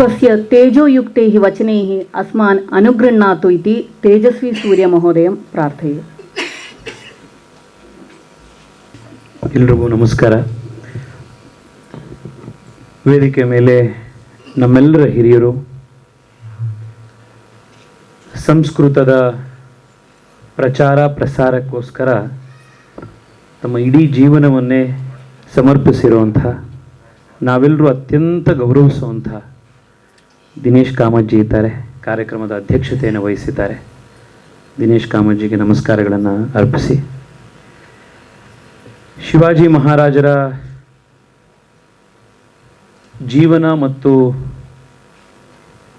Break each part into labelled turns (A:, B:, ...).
A: स्वस्य तेजोयुक्तैः वचनैः अस्मान् अनुगृह्णातु इति तेजस्वी सूर्यमहोदयं प्रार्थये.
B: ಎಲ್ರಿಗೂ ನಮಸ್ಕಾರ. ವೇದಿಕೆ ಮೇಲೆ ನಮ್ಮೆಲ್ಲರ ಹಿರಿಯರು ಸಂಸ್ಕೃತದ ಪ್ರಚಾರ ಪ್ರಸಾರಕ್ಕೋಸ್ಕರ ತಮ್ಮ ಇಡೀ ಜೀವನವನ್ನೇ ಸಮರ್ಪಿಸಿರುವಂಥ, ನಾವೆಲ್ಲರೂ ಅತ್ಯಂತ ಗೌರವಿಸುವಂಥ ದಿನೇಶ್ ಕಾಮಜ್ಜಿ ಇದ್ದಾರೆ. ಕಾರ್ಯಕ್ರಮದ ಅಧ್ಯಕ್ಷತೆಯನ್ನು ವಹಿಸಿದ್ದಾರೆ. ದಿನೇಶ್ ಕಾಮಜ್ಜಿಗೆ ನಮಸ್ಕಾರಗಳನ್ನು ಅರ್ಪಿಸಿ, ಶಿವಾಜಿ ಮಹಾರಾಜರ ಜೀವನ ಮತ್ತು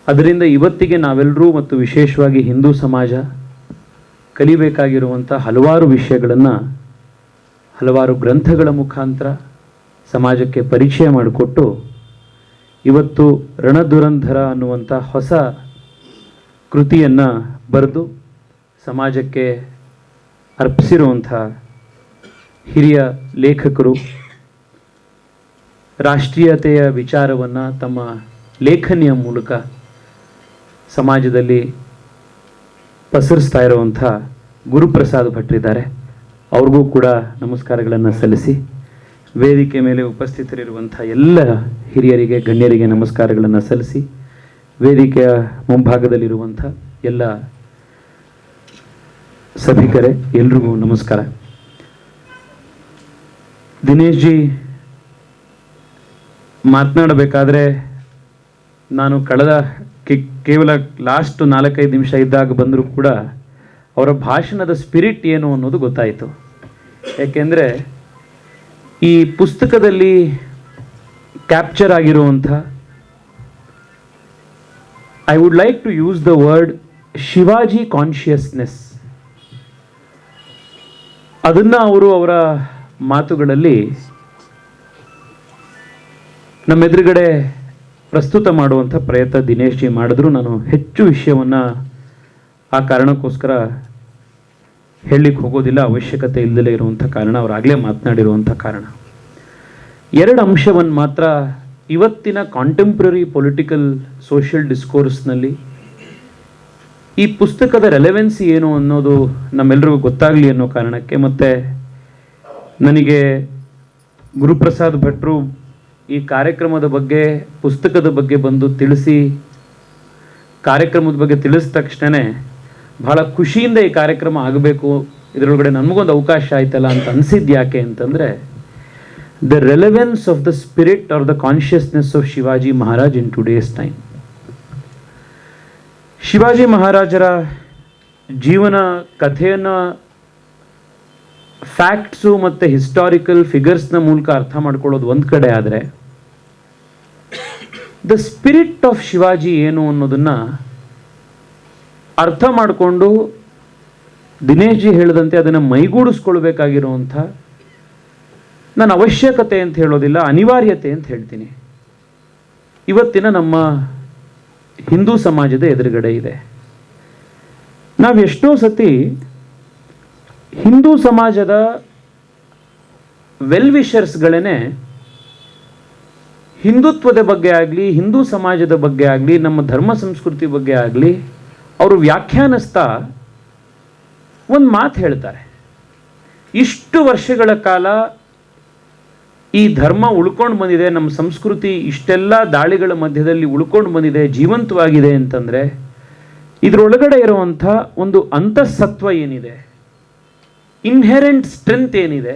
B: ಅದರಿಂದ ಇವತ್ತಿಗೆ ನಾವೆಲ್ಲರೂ ಮತ್ತು ವಿಶೇಷವಾಗಿ ಹಿಂದೂ ಸಮಾಜ ಕಲಿಬೇಕಾಗಿರುವಂಥ ಹಲವಾರು ವಿಷಯಗಳನ್ನು ಹಲವಾರು ಗ್ರಂಥಗಳ ಮುಖಾಂತರ ಸಮಾಜಕ್ಕೆ ಪರಿಚಯ ಮಾಡಿಕೊಟ್ಟು ಇವತ್ತು ರಣದುರಂಧರ ಅನ್ನುವಂಥ ಹೊಸ ಕೃತಿಯನ್ನು ಬರೆದು ಸಮಾಜಕ್ಕೆ ಅರ್ಪಿಸಿರುವಂಥ ಹಿರಿಯ ಲೇಖಕರು, ರಾಷ್ಟ್ರೀಯತೆಯ ವಿಚಾರವನ್ನು ತಮ್ಮ ಲೇಖನಿಯ ಮೂಲಕ ಸಮಾಜದಲ್ಲಿ ಪಸರಿಸ್ತಾ ಇರುವಂಥ ಗುರುಪ್ರಸಾದ್ ಭಟ್ರಿದ್ದಾರೆ. ಅವ್ರಿಗೂ ಕೂಡ ನಮಸ್ಕಾರಗಳನ್ನು ಸಲ್ಲಿಸಿ, ವೇದಿಕೆ ಮೇಲೆ ಉಪಸ್ಥಿತರಿರುವಂಥ ಎಲ್ಲ ಹಿರಿಯರಿಗೆ ಗಣ್ಯರಿಗೆ ನಮಸ್ಕಾರಗಳನ್ನು ಸಲ್ಲಿಸಿ, ವೇದಿಕೆಯ ಮುಂಭಾಗದಲ್ಲಿರುವಂಥ ಎಲ್ಲ ಸಭಿಕರೇ ಎಲ್ರಿಗೂ ನಮಸ್ಕಾರ. ದಿನೇಶ್ ಜಿ ಮಾತನಾಡಬೇಕಾದ್ರೆ ನಾನು ಕಳೆದ ಕೇವಲ ಲಾಸ್ಟ್ 4-5 ನಿಮಿಷ ಇದ್ದಾಗ ಬಂದರೂ ಕೂಡ ಅವರ ಭಾಷಣದ ಸ್ಪಿರಿಟ್ ಏನು ಅನ್ನೋದು ಗೊತ್ತಾಯಿತು. ಯಾಕೆಂದರೆ ಈ ಪುಸ್ತಕದಲ್ಲಿ ಕ್ಯಾಪ್ಚರ್ ಆಗಿರುವಂಥ, I would like to use the word Shivaji consciousness, ಅದನ್ನು ಅವರು ಅವರ ಮಾತುಗಳಲ್ಲಿ ನಮ್ಮೆದುರುಗಡೆ ಪ್ರಸ್ತುತ ಮಾಡುವಂಥ ಪ್ರಯತ್ನ ದಿನೇಶ್ ಜಿ ಮಾಡಿದ್ರು. ನಾನು ಹೆಚ್ಚು ವಿಷಯವನ್ನು ಆ ಕಾರಣಕ್ಕೋಸ್ಕರ ಹೇಳಲಿಕ್ಕೆ ಹೋಗೋದಿಲ್ಲ, ಅವಶ್ಯಕತೆ ಇಲ್ಲದಲೇ ಇರುವಂಥ ಕಾರಣ, ಅವರಾಗಲೇ ಮಾತನಾಡಿರುವಂಥ ಕಾರಣ. 2 ಅಂಶವನ್ನು ಮಾತ್ರ ಇವತ್ತಿನ ಕಾಂಟೆಂಪ್ರರಿ ಪೊಲಿಟಿಕಲ್ ಸೋಷಿಯಲ್ ಡಿಸ್ಕೋರ್ಸ್ನಲ್ಲಿ ಈ ಪುಸ್ತಕದ ರೆಲೆವೆನ್ಸಿ ಏನು ಅನ್ನೋದು ನಮ್ಮೆಲ್ಲರಿಗೂ ಗೊತ್ತಾಗಲಿ ಅನ್ನೋ ಕಾರಣಕ್ಕೆ, ಮತ್ತು ನನಗೆ ಗುರುಪ್ರಸಾದ್ ಭಟ್ರು ಈ ಕಾರ್ಯಕ್ರಮದ ಬಗ್ಗೆ, ಪುಸ್ತಕದ ಬಗ್ಗೆ ಬಂದು ತಿಳಿಸಿ, ಕಾರ್ಯಕ್ರಮದ ಬಗ್ಗೆ ತಿಳಿಸಿದ ತಕ್ಷಣವೇ ಭಾಳ ಖುಷಿಯಿಂದ ಈ ಕಾರ್ಯಕ್ರಮ ಆಗಬೇಕು, ಇದರೊಳಗಡೆ ನಮಗೊಂದು ಅವಕಾಶ ಆಯ್ತಲ್ಲ ಅಂತ ಅನಿಸಿದ್ದು. ಯಾಕೆ ಅಂತಂದರೆ, the relevance of the spirit are the consciousness of Shivaji Maharaj in today's time. Shivaji ಮಹಾರಾಜರ ಜೀವನ ಕಥೆಯನ್ನು ಫ್ಯಾಕ್ಟ್ಸು ಮತ್ತು ಹಿಸ್ಟಾರಿಕಲ್ ಫಿಗರ್ಸ್ನ ಮೂಲಕ ಅರ್ಥ ಮಾಡ್ಕೊಳ್ಳೋದು ಒಂದು ಕಡೆ ಆದರೆ, ದ ಸ್ಪಿರಿಟ್ ಆಫ್ ಶಿವಾಜಿ ಏನು ಅನ್ನೋದನ್ನು ಅರ್ಥ ಮಾಡಿಕೊಂಡು ದಿನೇಶ್ ಜಿ ಹೇಳಿದಂತೆ ಅದನ್ನು ಮೈಗೂಡಿಸ್ಕೊಳ್ಬೇಕಾಗಿರುವಂಥ, ನಾನು ಅವಶ್ಯಕತೆ ಅಂತ ಹೇಳೋದಿಲ್ಲ, ಅನಿವಾರ್ಯತೆ ಅಂತ ಹೇಳ್ತೀನಿ, ಇವತ್ತಿನ ನಮ್ಮ ಹಿಂದೂ ಸಮಾಜದ ಎದುರುಗಡೆ ಇದೆ. ನಾವು ಎಷ್ಟೋ ಸತಿ ಹಿಂದೂ ಸಮಾಜದ ವೆಲ್ ವಿಷರ್ಸ್ಗಳೇ ಹಿಂದುತ್ವದ ಬಗ್ಗೆ ಆಗಲಿ, ಹಿಂದೂ ಸಮಾಜದ ಬಗ್ಗೆ ಆಗಲಿ, ನಮ್ಮ ಧರ್ಮ ಸಂಸ್ಕೃತಿ ಬಗ್ಗೆ ಆಗಲಿ ಅವರು ವ್ಯಾಖ್ಯಾನಿಸ್ತಾ ಒಂದು ಮಾತು ಹೇಳ್ತಾರೆ. ಇಷ್ಟು ವರ್ಷಗಳ ಕಾಲ ಈ ಧರ್ಮ ಉಳ್ಕೊಂಡು ಬಂದಿದೆ, ನಮ್ಮ ಸಂಸ್ಕೃತಿ ಇಷ್ಟೆಲ್ಲ ದಾಳಿಗಳ ಮಧ್ಯದಲ್ಲಿ ಉಳ್ಕೊಂಡು ಬಂದಿದೆ, ಜೀವಂತವಾಗಿದೆ ಅಂತಂದರೆ ಇದರೊಳಗಡೆ ಇರುವಂಥ ಒಂದು ಅಂತಃಸತ್ವ ಏನಿದೆ, ಇನ್ಹೆರೆಂಟ್ ಸ್ಟ್ರೆಂತ್ ಏನಿದೆ,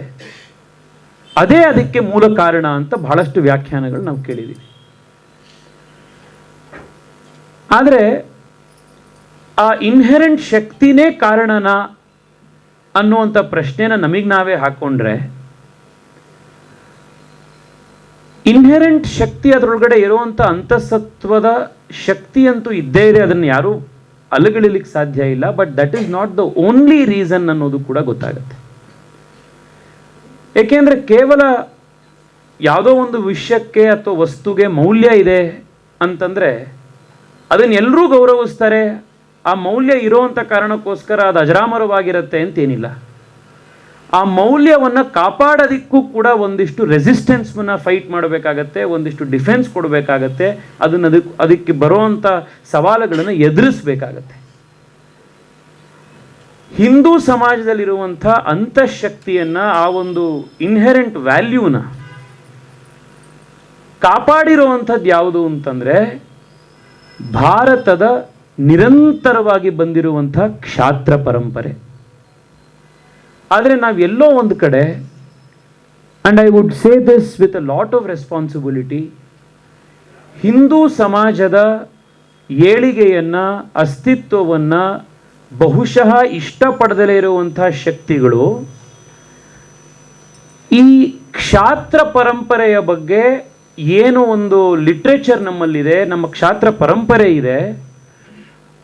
B: ಅದೇ ಅದಕ್ಕೆ ಮೂಲ ಕಾರಣ ಅಂತ ಬಹಳಷ್ಟು ವ್ಯಾಖ್ಯಾನಗಳು ನಾವು ಕೇಳಿದ್ದೀವಿ. ಆದರೆ ಆ ಇನ್ಹೆರೆಂಟ್ ಶಕ್ತಿನೇ ಕಾರಣನ ಅನ್ನುವಂಥ ಪ್ರಶ್ನೆನ ನಮಗೆ ನಾವೇ ಹಾಕ್ಕೊಂಡ್ರೆ, ಇನ್ಹೆರೆಂಟ್ ಶಕ್ತಿ ಅದರೊಳಗಡೆ ಇರುವಂಥ ಅಂತಃಸತ್ವದ ಶಕ್ತಿ ಅಂತೂ ಇದ್ದೇ ಇದೆ, ಅದನ್ನು ಯಾರೂ ಅಲುಗಳಿಲಿಕ್ಕೆ ಸಾಧ್ಯ ಇಲ್ಲ. But that is not the only reason ಅನ್ನೋದು ಕೂಡ ಗೊತ್ತಾಗುತ್ತೆ. ಏಕೆಂದರೆ ಕೇವಲ ಯಾವುದೋ ಒಂದು ವಿಷಯಕ್ಕೆ ಅಥವಾ ವಸ್ತುಗೆ ಮೌಲ್ಯ ಇದೆ ಅಂತಂದರೆ ಅದನ್ನು ಎಲ್ಲರೂ ಗೌರವಿಸ್ತಾರೆ, ಆ ಮೌಲ್ಯ ಇರೋವಂಥ ಕಾರಣಕ್ಕೋಸ್ಕರ ಅದು ಅಜರಾಮರವಾಗಿರುತ್ತೆ ಅಂತೇನಿಲ್ಲ. ಆ ಮೌಲ್ಯವನ್ನು ಕಾಪಾಡೋದಕ್ಕೂ ಕೂಡ ಒಂದಿಷ್ಟು ರೆಸಿಸ್ಟೆನ್ಸ್ನ ಫೈಟ್ ಮಾಡಬೇಕಾಗತ್ತೆ, ಒಂದಿಷ್ಟು ಡಿಫೆನ್ಸ್ ಕೊಡಬೇಕಾಗತ್ತೆ, ಅದಕ್ಕೆ ಬರುವಂಥ ಸವಾಲುಗಳನ್ನು ಎದುರಿಸಬೇಕಾಗತ್ತೆ. ಹಿಂದೂ ಸಮಾಜದಲ್ಲಿರುವಂಥ ಅಂತಃಶಕ್ತಿಯನ್ನು, ಆ ಒಂದು ಇನ್ಹೆರೆಂಟ್ ವ್ಯಾಲ್ಯೂನ ಕಾಪಾಡಿರುವಂಥದ್ದು ಯಾವುದು ಅಂತಂದರೆ ಭಾರತದ ನಿರಂತರವಾಗಿ ಬಂದಿರುವಂಥ ಕ್ಷಾತ್ರ ಪರಂಪರೆ. ಆದರೆ ನಾವೆಲ್ಲೋ ಒಂದು ಕಡೆ, and I would say this with a lot of responsibility, Hindu ಸಮಾಜದ ಏಳಿಗೆಯನ್ನು, ಅಸ್ತಿತ್ವವನ್ನು ಬಹುಶಃ ಇಷ್ಟಪಡದಲೇ ಇರುವಂಥ ಶಕ್ತಿಗಳು ಈ ಕ್ಷಾತ್ರ ಪರಂಪರೆಯ ಬಗ್ಗೆ ಏನು ಒಂದು ಲಿಟ್ರೇಚರ್ ನಮ್ಮಲ್ಲಿದೆ, ನಮ್ಮ ಕ್ಷಾತ್ರ ಪರಂಪರೆ ಇದೆ,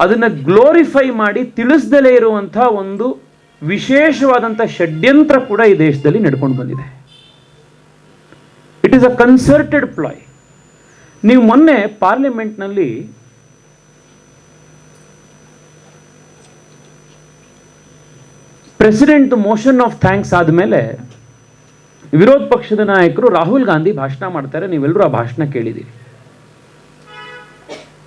B: ಅದನ್ನು ಗ್ಲೋರಿಫೈ ಮಾಡಿ ತಿಳಿಸ್ದಲೇ ಇರುವಂಥ ಒಂದು ವಿಶೇಷವಾದಂಥ ಷಡ್ಯಂತ್ರ ಕೂಡ ಈ ದೇಶದಲ್ಲಿ ನಡ್ಕೊಂಡು ಬಂದಿದೆ. It is a concerted ploy. ನೀವು ಮೊನ್ನೆ ಪಾರ್ಲಿಮೆಂಟ್ನಲ್ಲಿ ಪ್ರೆಸಿಡೆಂಟ್ ಮೋಷನ್ ಆಫ್ ಥ್ಯಾಂಕ್ಸ್ ಆದಮೇಲೆ ವಿರೋಧ ಪಕ್ಷದ ನಾಯಕರು ರಾಹುಲ್ ಗಾಂಧಿ ಭಾಷಣ ಮಾಡ್ತಾರೆ. ನೀವೆಲ್ಲರೂ ಆ ಭಾಷಣ ಕೇಳಿದ್ದೀರಿ.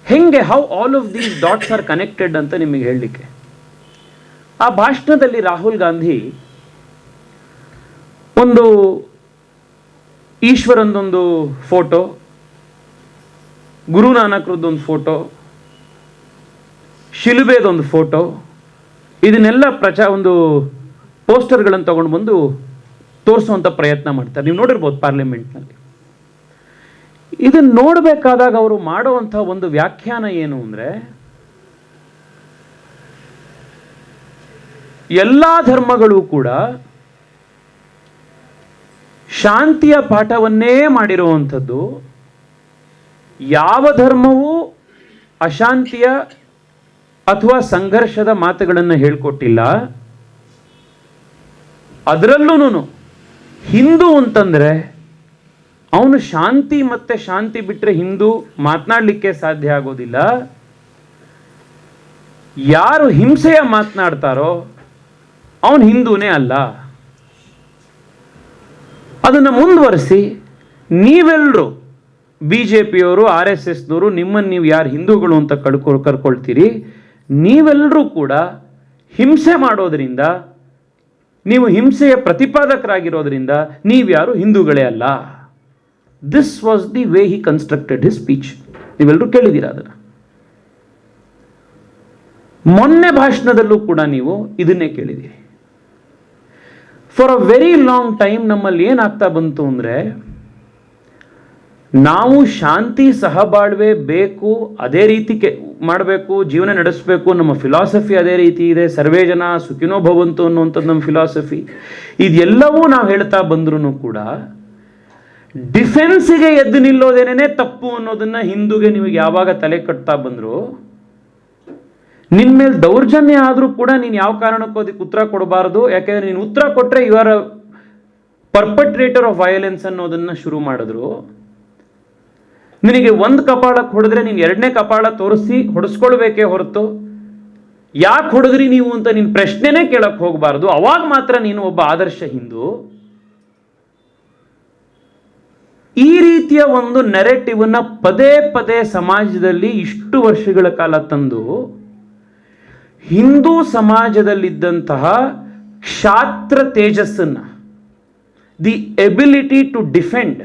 B: ಹೆಂಗೆ, how all of these dots are connected ಅಂತ ನಿಮಗೆ ಹೇಳಲಿಕ್ಕೆ. ಆ ಭಾಷಣದಲ್ಲಿ ರಾಹುಲ್ ಗಾಂಧಿ ಒಂದು ಈಶ್ವರಂದೊಂದು ಫೋಟೋ, ಗುರು ನಾನಕ್ರದ್ದೊಂದು ಫೋಟೋ, ಶಿಲುಬೆದೊಂದು ಫೋಟೋ, ಇದನ್ನೆಲ್ಲ ಒಂದು ಪೋಸ್ಟರ್ಗಳನ್ನು ತಗೊಂಡು ಬಂದು ತೋರಿಸುವಂಥ ಪ್ರಯತ್ನ ಮಾಡ್ತಾರೆ. ನೀವು ನೋಡಿರ್ಬೋದು ಪಾರ್ಲಿಮೆಂಟ್ನಲ್ಲಿ. ಇದನ್ನು ನೋಡಬೇಕಾದಾಗ ಅವರು ಮಾಡುವಂಥ ಒಂದು ವ್ಯಾಖ್ಯಾನ ಏನು ಅಂದರೆ, ಎಲ್ಲ ಧರ್ಮಗಳು ಕೂಡ ಶಾಂತಿಯ ಪಾಠವನ್ನೇ ಮಾಡಿರುವಂಥದ್ದು, ಯಾವ ಧರ್ಮವೂ ಅಶಾಂತಿಯ ಅಥವಾ ಸಂಘರ್ಷದ ಮಾತುಗಳನ್ನು ಹೇಳಿಕೊಟ್ಟಿಲ್ಲ. ಅದರಲ್ಲೂ ಹಿಂದೂ ಅಂತಂದರೆ ಅವನು ಶಾಂತಿ ಮತ್ತೆ ಶಾಂತಿ ಬಿಟ್ಟರೆ ಹಿಂದೂ ಮಾತನಾಡಲಿಕ್ಕೆ ಸಾಧ್ಯ ಆಗೋದಿಲ್ಲ. ಯಾರು ಹಿಂಸೆಯ ಮಾತನಾಡ್ತಾರೋ ಅವನು ಹಿಂದೂನೇ ಅಲ್ಲ. ಅದನ್ನು ಮುಂದುವರಿಸಿ ನೀವೆಲ್ಲರೂ BJPಯವರು, RSSನವರು, ನಿಮ್ಮನ್ನು ನೀವು ಯಾರು ಹಿಂದೂಗಳು ಅಂತ ಕರ್ಕೊಳ್ತೀರಿ, ನೀವೆಲ್ಲರೂ ಕೂಡ ಹಿಂಸೆ ಮಾಡೋದರಿಂದ, ನೀವು ಹಿಂಸೆಯ ಪ್ರತಿಪಾದಕರಾಗಿರೋದ್ರಿಂದ ನೀವ್ಯಾರು ಹಿಂದೂಗಳೇ ಅಲ್ಲ. This was the way he constructed his speech. ನೀವೆಲ್ಲರೂ ಕೇಳಿದ್ದೀರಾ ಅದನ್ನು. ಮೊನ್ನೆ ಭಾಷಣದಲ್ಲೂ ಕೂಡ ನೀವು ಇದನ್ನೇ ಕೇಳಿದ್ದೀರಿ. For a very long time ನಮ್ಮಲ್ಲಿ ಏನಾಗ್ತಾ ಬಂತು ಅಂದರೆ, ನಾವು ಶಾಂತಿ ಸಹಬಾಳ್ವೆ ಬೇಕು, ಅದೇ ರೀತಿ ಮಾಡಬೇಕು, ಜೀವನ ನಡೆಸಬೇಕು, ನಮ್ಮ ಫಿಲಾಸಫಿ ಅದೇ ರೀತಿ ಇದೆ, ಸರ್ವೇ ಜನ ಸುಖಿನೋ ಭವಂತು ಅನ್ನುವಂಥದ್ದು ನಮ್ಮ ಫಿಲಾಸಫಿ. ಇದೆಲ್ಲವೂ ನಾವು ಹೇಳ್ತಾ ಬಂದ್ರೂ ಕೂಡ ಡಿಫೆನ್ಸಿಗೆ ಎದ್ದು ನಿಲ್ಲೋದೇನೇ ತಪ್ಪು ಅನ್ನೋದನ್ನ ಹಿಂದೂಗೆ ನಿಮಗೆ ಯಾವಾಗ ತಲೆ ಕಟ್ತಾ ಬಂದ್ರು, ನಿನ್ನ ಮೇಲೆ ದೌರ್ಜನ್ಯ ಆದರೂ ಕೂಡ ನೀನು ಯಾವ ಕಾರಣಕ್ಕೂ ಅದಕ್ಕೆ ಉತ್ತರ ಕೊಡಬಾರದು, ಯಾಕೆಂದ್ರೆ ನೀನು ಉತ್ತರ ಕೊಟ್ಟರೆ you are a perpetrator of violence ಅನ್ನೋದನ್ನ ಶುರು ಮಾಡಿದ್ರು. ನಿನಗೆ ಒಂದು ಕಪಾಳಕ್ಕೆ ಹೊಡೆದ್ರೆ ನೀನು ಎರಡನೇ ಕಪಾಳ ತೋರಿಸಿ ಹೊಡೆಸ್ಕೊಳ್ಬೇಕೇ ಹೊರತು ಯಾಕೆ ಹೊಡೆದ್ರಿ ನೀವು ಅಂತ ನೀನು ಪ್ರಶ್ನೆನೇ ಕೇಳಕ್ಕೆ ಹೋಗಬಾರ್ದು. ಅವಾಗ ಮಾತ್ರ ನೀನು ಒಬ್ಬ ಆದರ್ಶ ಹಿಂದೂ. ಈ ರೀತಿಯ ಒಂದು ನೆರೆಟಿವ್ ಅನ್ನ ಪದೇ ಪದೇ ಸಮಾಜದಲ್ಲಿ ಇಷ್ಟು ವರ್ಷಗಳ ಕಾಲ ತಂದು ಹಿಂದೂ ಸಮಾಜದಲ್ಲಿದ್ದಂತಹ ಕ್ಷಾತ್ರ ತೇಜಸ್ಸನ್ನ, the ability to defend,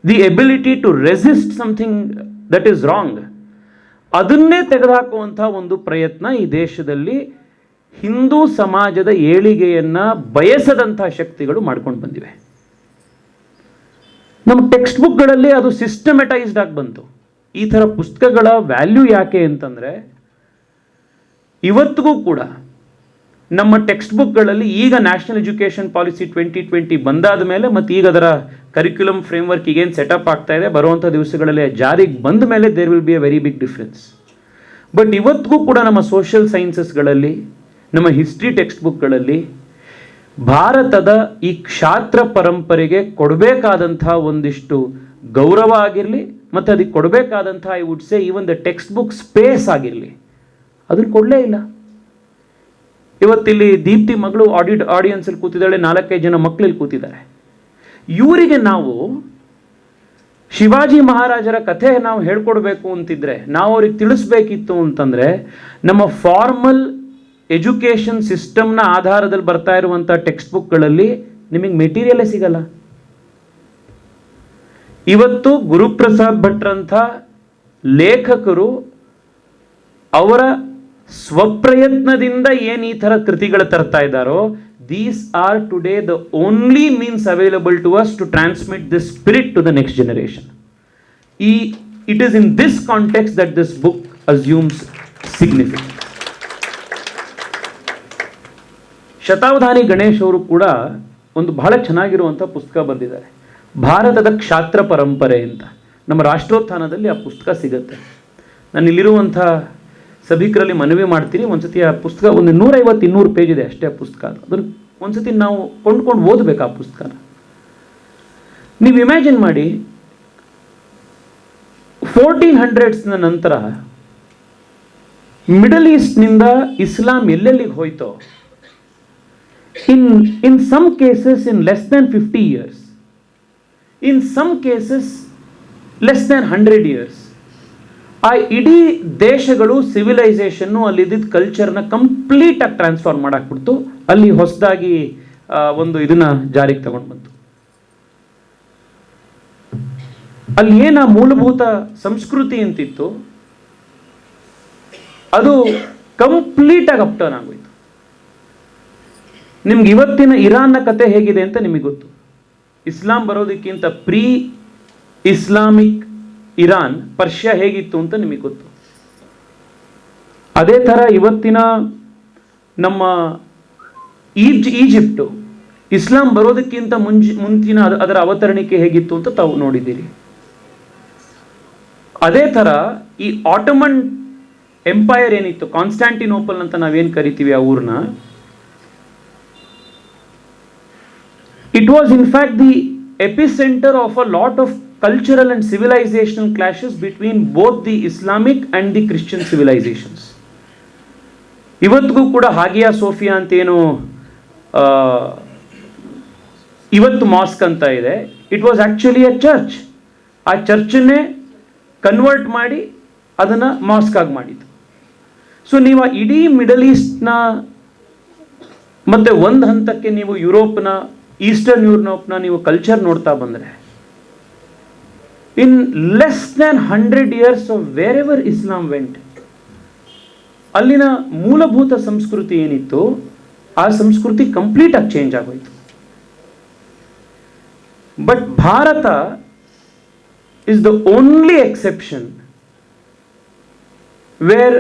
B: the ability to resist something that is wrong, ಅದನ್ನೇ ತೆಗೆದುಹಾಕುವಂಥ ಒಂದು ಪ್ರಯತ್ನ ಈ ದೇಶದಲ್ಲಿ ಹಿಂದೂ ಸಮಾಜದ ಏಳಿಗೆಯನ್ನ ಬಯಸದಂತಹ ಶಕ್ತಿಗಳು ಮಾಡ್ಕೊಂಡು ಬಂದಿವೆ. ನಮ್ಮ ಟೆಕ್ಸ್ಟ್ ಬುಕ್ಗಳಲ್ಲಿ ಅದು ಸಿಸ್ಟಮೆಟೈಸ್ಡ್ ಆಗಿ ಬಂತು. ಈ ಥರ ಪುಸ್ತಕಗಳ ವ್ಯಾಲ್ಯೂ ಯಾಕೆ ಅಂತಂದರೆ, ಇವತ್ತಿಗೂ ಕೂಡ ನಮ್ಮ ಟೆಕ್ಸ್ಟ್ ಬುಕ್ಗಳಲ್ಲಿ ಈಗ ನ್ಯಾಷನಲ್ ಎಜುಕೇಷನ್ ಪಾಲಿಸಿ 2020 ಬಂದಾದ ಮೇಲೆ ಮತ್ತು ಈಗ ಅದರ ಕರಿಕ್ಯುಲಮ್ ಫ್ರೇಮ್ವರ್ಕ್ ಈಗೇನು ಸೆಟಪ್ ಆಗ್ತಾ ಇದೆ, ಬರುವಂಥ ದಿವಸಗಳಲ್ಲಿ ಜಾರಿಗೆ ಬಂದ ಮೇಲೆ there will be a very big difference. But ಇವತ್ತಿಗೂ ಕೂಡ ನಮ್ಮ ಸೋಷಿಯಲ್ ಸೈನ್ಸಸ್ಗಳಲ್ಲಿ, ನಮ್ಮ ಹಿಸ್ಟ್ರಿ ಟೆಕ್ಸ್ಟ್ ಬುಕ್ಗಳಲ್ಲಿ ಭಾರತದ ಈ ಕ್ಷಾತ್ರ ಪರಂಪರೆಗೆ ಕೊಡಬೇಕಾದಂಥ ಒಂದಿಷ್ಟು ಗೌರವ ಆಗಿರಲಿ ಮತ್ತು ಅದಕ್ಕೆ ಕೊಡಬೇಕಾದಂಥ I would say even the textbook space ಆಗಿರಲಿ, ಅದನ್ನು ಕೊಡಲೇ ಇಲ್ಲ. ಇವತ್ತಿಲ್ಲಿ ದೀಪ್ತಿ ಮಗಳು ಆಡಿಯನ್ಸ್ ಅಲ್ಲಿ ಕೂತಿದ್ದಾಳೆ, 4-5 ಜನ ಮಕ್ಕಳಲ್ಲಿ ಕೂತಿದ್ದಾರೆ. ಇವರಿಗೆ ನಾವು ಶಿವಾಜಿ ಮಹಾರಾಜರ ಕಥೆ ನಾವು ಹೇಳ್ಕೊಡ್ಬೇಕು ಅಂತಿದ್ರೆ, ನಾವು ಅವ್ರಿಗೆ ತಿಳಿಸ್ಬೇಕಿತ್ತು ಅಂತಂದ್ರೆ, ನಮ್ಮ ಫಾರ್ಮಲ್ ಎಜುಕೇಶನ್ ಸಿಸ್ಟಮ್ನ ಆಧಾರದಲ್ಲಿ ಬರ್ತಾ ಇರುವಂಥ ಟೆಕ್ಸ್ಟ್ ಬುಕ್ಗಳಲ್ಲಿ ನಿಮಗೆ ಮೆಟೀರಿಯಲೇ ಸಿಗಲ್ಲ. ಇವತ್ತು ಗುರುಪ್ರಸಾದ್ ಭಟ್ರಂಥ ಲೇಖಕರು ಅವರ ಸ್ವಪ್ರಯತ್ನದಿಂದ ಏನು ಈ ಥರ ಕೃತಿಗಳು ತರ್ತಾ ಇದ್ದಾರೋ, these are today the only means available to us to transmit this spirit to the next generation. It is in this context that this book assumes significance. ಶತಾವಧಾನಿ ಗಣೇಶ್ ಅವರು ಕೂಡ ಒಂದು ಬಹಳ ಚೆನ್ನಾಗಿರುವಂಥ ಪುಸ್ತಕ ಬರೆದಿದ್ದಾರೆ, ಭಾರತದ ಕ್ಷಾತ್ರ ಪರಂಪರೆ ಅಂತ. ನಮ್ಮ ರಾಷ್ಟ್ರೋತ್ಥಾನದಲ್ಲಿ ಆ ಪುಸ್ತಕ ಸಿಗುತ್ತೆ. ನಾನು ಇಲ್ಲಿರುವಂಥ ಸಭಿಕರಲ್ಲಿ ಮನವಿ ಮಾಡ್ತೀನಿ, ಒಂದ್ಸತಿ ಆ ಪುಸ್ತಕ ಒಂದು 150-200 ಪೇಜ್ ಇದೆ ಅಷ್ಟೇ ಆ ಪುಸ್ತಕ. ಅದನ್ನು ಒಂದ್ಸತಿ ನಾವು ಕೊಂಡ್ಕೊಂಡು ಓದಬೇಕು ಆ ಪುಸ್ತಕನ. ನೀವು ಇಮ್ಯಾಜಿನ್ ಮಾಡಿ, 1400s ನಂತರ ಮಿಡಲ್ ಈಸ್ಟ್ನಿಂದ ಇಸ್ಲಾಂ ಎಲ್ಲೆಲ್ಲಿಗೆ ಹೋಯ್ತೋ, in some cases in less than 50 years, in some cases less than 100 years, ಆ ಇಡೀ ದೇಶಗಳು ಸಿವಿಲೈಸೇಷನ್ನು ಅಲ್ಲಿದ್ದ ಕಲ್ಚರ್ನ ಕಂಪ್ಲೀಟ್ ಆಗಿ ಟ್ರಾನ್ಸ್ಫಾರ್ಮ್ ಮಾಡಾಕ್ಬಿಡ್ತು. ಅಲ್ಲಿ ಹೊಸದಾಗಿ ಒಂದು ಇದನ್ನ ಜಾರಿಗೆ ತಗೊಂಡು ಬಂತು. ಅಲ್ಲಿ ಏನ ಮೂಲಭೂತ ಸಂಸ್ಕೃತಿ ಅಂತಿತ್ತು, ಅದು ಕಂಪ್ಲೀಟ್ ಆಗಿ ಅಪ್ಟರ್ನ್ ಆಗೋಯ್ತು. ನಿಮ್ಗೆ ಇವತ್ತಿನ ಇರಾನ್ನ ಕತೆ ಹೇಗಿದೆ ಅಂತ ನಿಮಗೆ ಗೊತ್ತು. ಇಸ್ಲಾಂ ಬರೋದಕ್ಕಿಂತ ಪ್ರೀ ಇಸ್ಲಾಮಿಕ್ ಇರಾನ್, ಪರ್ಷಿಯಾ ಹೇಗಿತ್ತು ಅಂತ ನಿಮಗೆ ಗೊತ್ತು. ಅದೇ ಥರ ಇವತ್ತಿನ ನಮ್ಮ ಈಜಿಪ್ಟು ಇಸ್ಲಾಂ ಬರೋದಕ್ಕಿಂತ ಮುಂಚಿನ ಅದರ ಅವತರಣಿಕೆ ಹೇಗಿತ್ತು ಅಂತ ತಾವು ನೋಡಿದ್ದೀರಿ. ಅದೇ ಥರ ಈ ಆಟೋಮನ್ ಎಂಪೈರ್ ಏನಿತ್ತು, ಕಾನ್ಸ್ಟಾಂಟಿನೋಪಲ್ ಅಂತ ನಾವೇನು ಕರಿತೀವಿ ಆ ಊರನ್ನ, it was in fact the epicenter of a lot of cultural and civilizational clashes between both the Islamic and the Christian civilizations. ಇವತ್ತಿಗೂ ಕೂಡ ಹಾಗಿಯಾ ಸೋಫಿಯಾ ಅಂತೇನು ಇವತ್ತು ಮಾಸ್ಕ್ ಅಂತ ಇದೆ, it was actually a church. ಆ ಚರ್ಚನ್ನೇ ಕನ್ವರ್ಟ್ ಮಾಡಿ ಅದನ್ನು ಮಾಸ್ಕ್ ಆಗಿ ಮಾಡಿದ್ದು. ಸೊ ನೀವು ಇಡೀ ಮಿಡಲ್ ಈಸ್ಟ್ನ ಮತ್ತೆ ಒಂದು ಹಂತಕ್ಕೆ ನೀವು ಯುರೋಪ್ನ, ಈಸ್ಟರ್ನ್ ಯುರೋಪ್ನ ನೀವು ಕಲ್ಚರ್ ನೋಡ್ತಾ ಬಂದರೆ, in less than 100 years of wherever Islam went, ಅಲ್ಲಿನ ಮೂಲಭೂತ ಸಂಸ್ಕೃತಿ ಏನಿತ್ತು ಆ ಸಂಸ್ಕೃತಿ ಕಂಪ್ಲೀಟ್ ಆಗಿ ಚೇಂಜ್ ಆಗೋಯ್ತು. But Bharat is the only exception where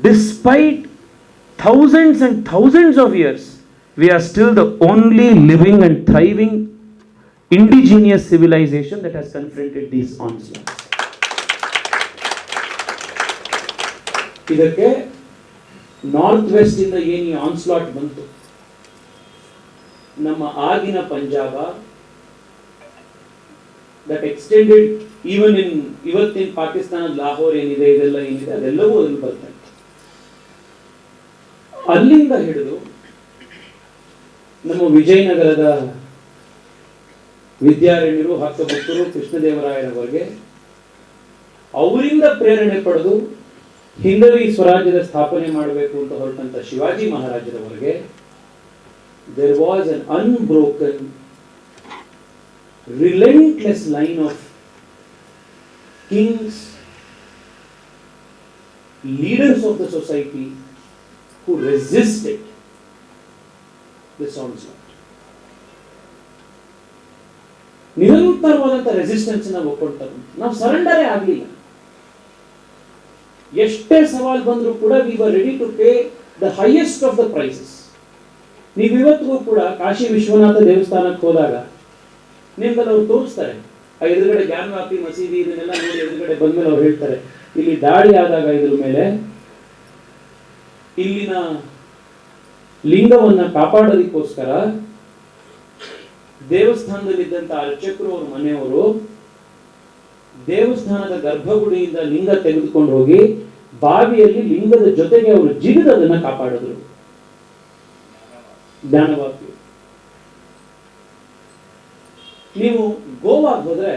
B: despite thousands and thousands of years, we are still the only living and thriving indigenous civilization that has confronted these onslaughts. ಇದಕ್ಕೆ north West ಇಂದ ಏನು onslaught ಬಂತು, ನಮ್ಮ ಆಗಿನ Punjab, that extended even in ಇವತ್ತಿನ ಪಾಕಿಸ್ತಾನದ ಲಾಹೋರ್ ಏನಿದೆ, ಇದೆಲ್ಲ ಏನಿದೆ ಅದೆಲ್ಲವೂ ಅದ್ರಲ್ಲಿ ಬರ್ತಾ ಇತ್ತು. ಅಲ್ಲಿಂದ ಹಿಡಿದು ನಮ್ಮ ವಿಜಯನಗರದ ವಿದ್ಯಾರಣ್ಯರು, ಹಕ್ಕಬುಕ್ಕರು, ಕೃಷ್ಣದೇವರಾಯರವರೆಗೆ ಅವರಿಂದ ಪ್ರೇರಣೆ ಪಡೆದು ಹಿಂದವಿ ಸ್ವರಾಜ್ಯದ ಸ್ಥಾಪನೆ ಮಾಡಬೇಕು ಅಂತ ಹೊರಟಂತ ಶಿವಾಜಿ ಮಹಾರಾಜರವರೆಗೆ, there was an unbroken relentless line of kings, leaders of the society who resisted this onslaught. ನಿರಂತರವಾದಂಥ ರೆಸಿಸ್ಟೆನ್ಸ್ ನಾವು ಒಪ್ಕೊಳ್ತಾರೆ. ನಾವು ಸರೆಂಡರೇ ಆಗಲಿಲ್ಲ. ಎಷ್ಟೇ ಸವಾಲು ಬಂದರೂ ಕೂಡ we were ready to pay the highest of the prices. ನೀವು ಇವತ್ತಿಗೂ ಕೂಡ ಕಾಶಿ ವಿಶ್ವನಾಥ ದೇವಸ್ಥಾನಕ್ಕೆ ಹೋದಾಗ ನಿಮ್ಗೆಲ್ಲ ಅವ್ರು ತೋರಿಸ್ತಾರೆ, ಆ ಎದುರುಗಡೆ ಜಾನ್ವಾಪಿ ಮಸೀದಿ ಇದನ್ನೆಲ್ಲ ನೋಡಿ ಎದುರುಗಡೆ ಬಂದ್ಮೇಲೆ ಅವ್ರು ಹೇಳ್ತಾರೆ, ಇಲ್ಲಿ ದಾಳಿ ಆದಾಗ ಇದ್ರ ಮೇಲೆ ಇಲ್ಲಿನ ಲಿಂಗವನ್ನ ಕಾಪಾಡೋದಕ್ಕೋಸ್ಕರ ದೇವಸ್ಥಾನದಲ್ಲಿದ್ದಂತ ಅರ್ಚಕರು, ಅವ್ರ ಮನೆಯವರು ದೇವಸ್ಥಾನದ ಗರ್ಭಗುಡಿಯಿಂದ ಲಿಂಗ ತೆಗೆದುಕೊಂಡು ಹೋಗಿ ಬಾವಿಯಲ್ಲಿ ಲಿಂಗದ ಜೊತೆಗೆ ಅವರು ಜಿಗಿದು ಅದನ್ನ ಕಾಪಾಡಿದ್ರು. ಜ್ಞಾನವಾಕ್ಯ. ನೀವು ಗೋವಾಗೆ ಹೋದ್ರೆ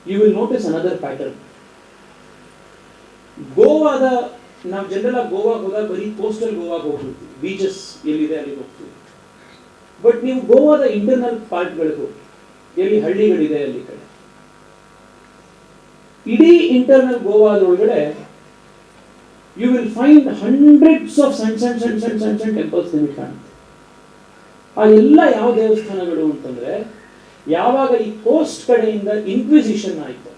B: you will notice another pattern. ಗೋವಾದ ನಾವು ಜನರಲ್ ಗೋವಾಗೆ ಹೋದಾಗ ಬರೀ ಕೋಸ್ಟಲ್ ಗೋವಾಗೆ ಹೋಗ್ಬಿಡ್ತೀವಿ, ಬೀಚಸ್ ಎಲ್ಲಿದೆ ಅಲ್ಲಿಗೆ ಹೋಗ್ತೀವಿ. ಬಟ್ ನೀವು ಗೋವಾದ ಇಂಟರ್ನಲ್ ಪಾರ್ಟ್ಗಳಿಗೆ ಹೋಗಿ, ಎಲ್ಲಿ ಹಳ್ಳಿಗಳಿದೆ ಅಲ್ಲಿ ಕಡೆ, ಇಡೀ ಇಂಟರ್ನಲ್ ಗೋವಾದೊಳಗಡೆ you will find hundreds of ಸಣ್ಣ ಟೆಂಪಲ್ಸ್ ನಿಮಗೆ ಕಾಣುತ್ತೆ. ಆ ಎಲ್ಲ ಯಾವ ದೇವಸ್ಥಾನಗಳು ಅಂತಂದ್ರೆ, ಯಾವಾಗ ಈ ಕೋಸ್ಟ್ ಕಡೆಯಿಂದ ಇನ್ಕ್ವಿಸಿಷನ್ ಆಯ್ತು,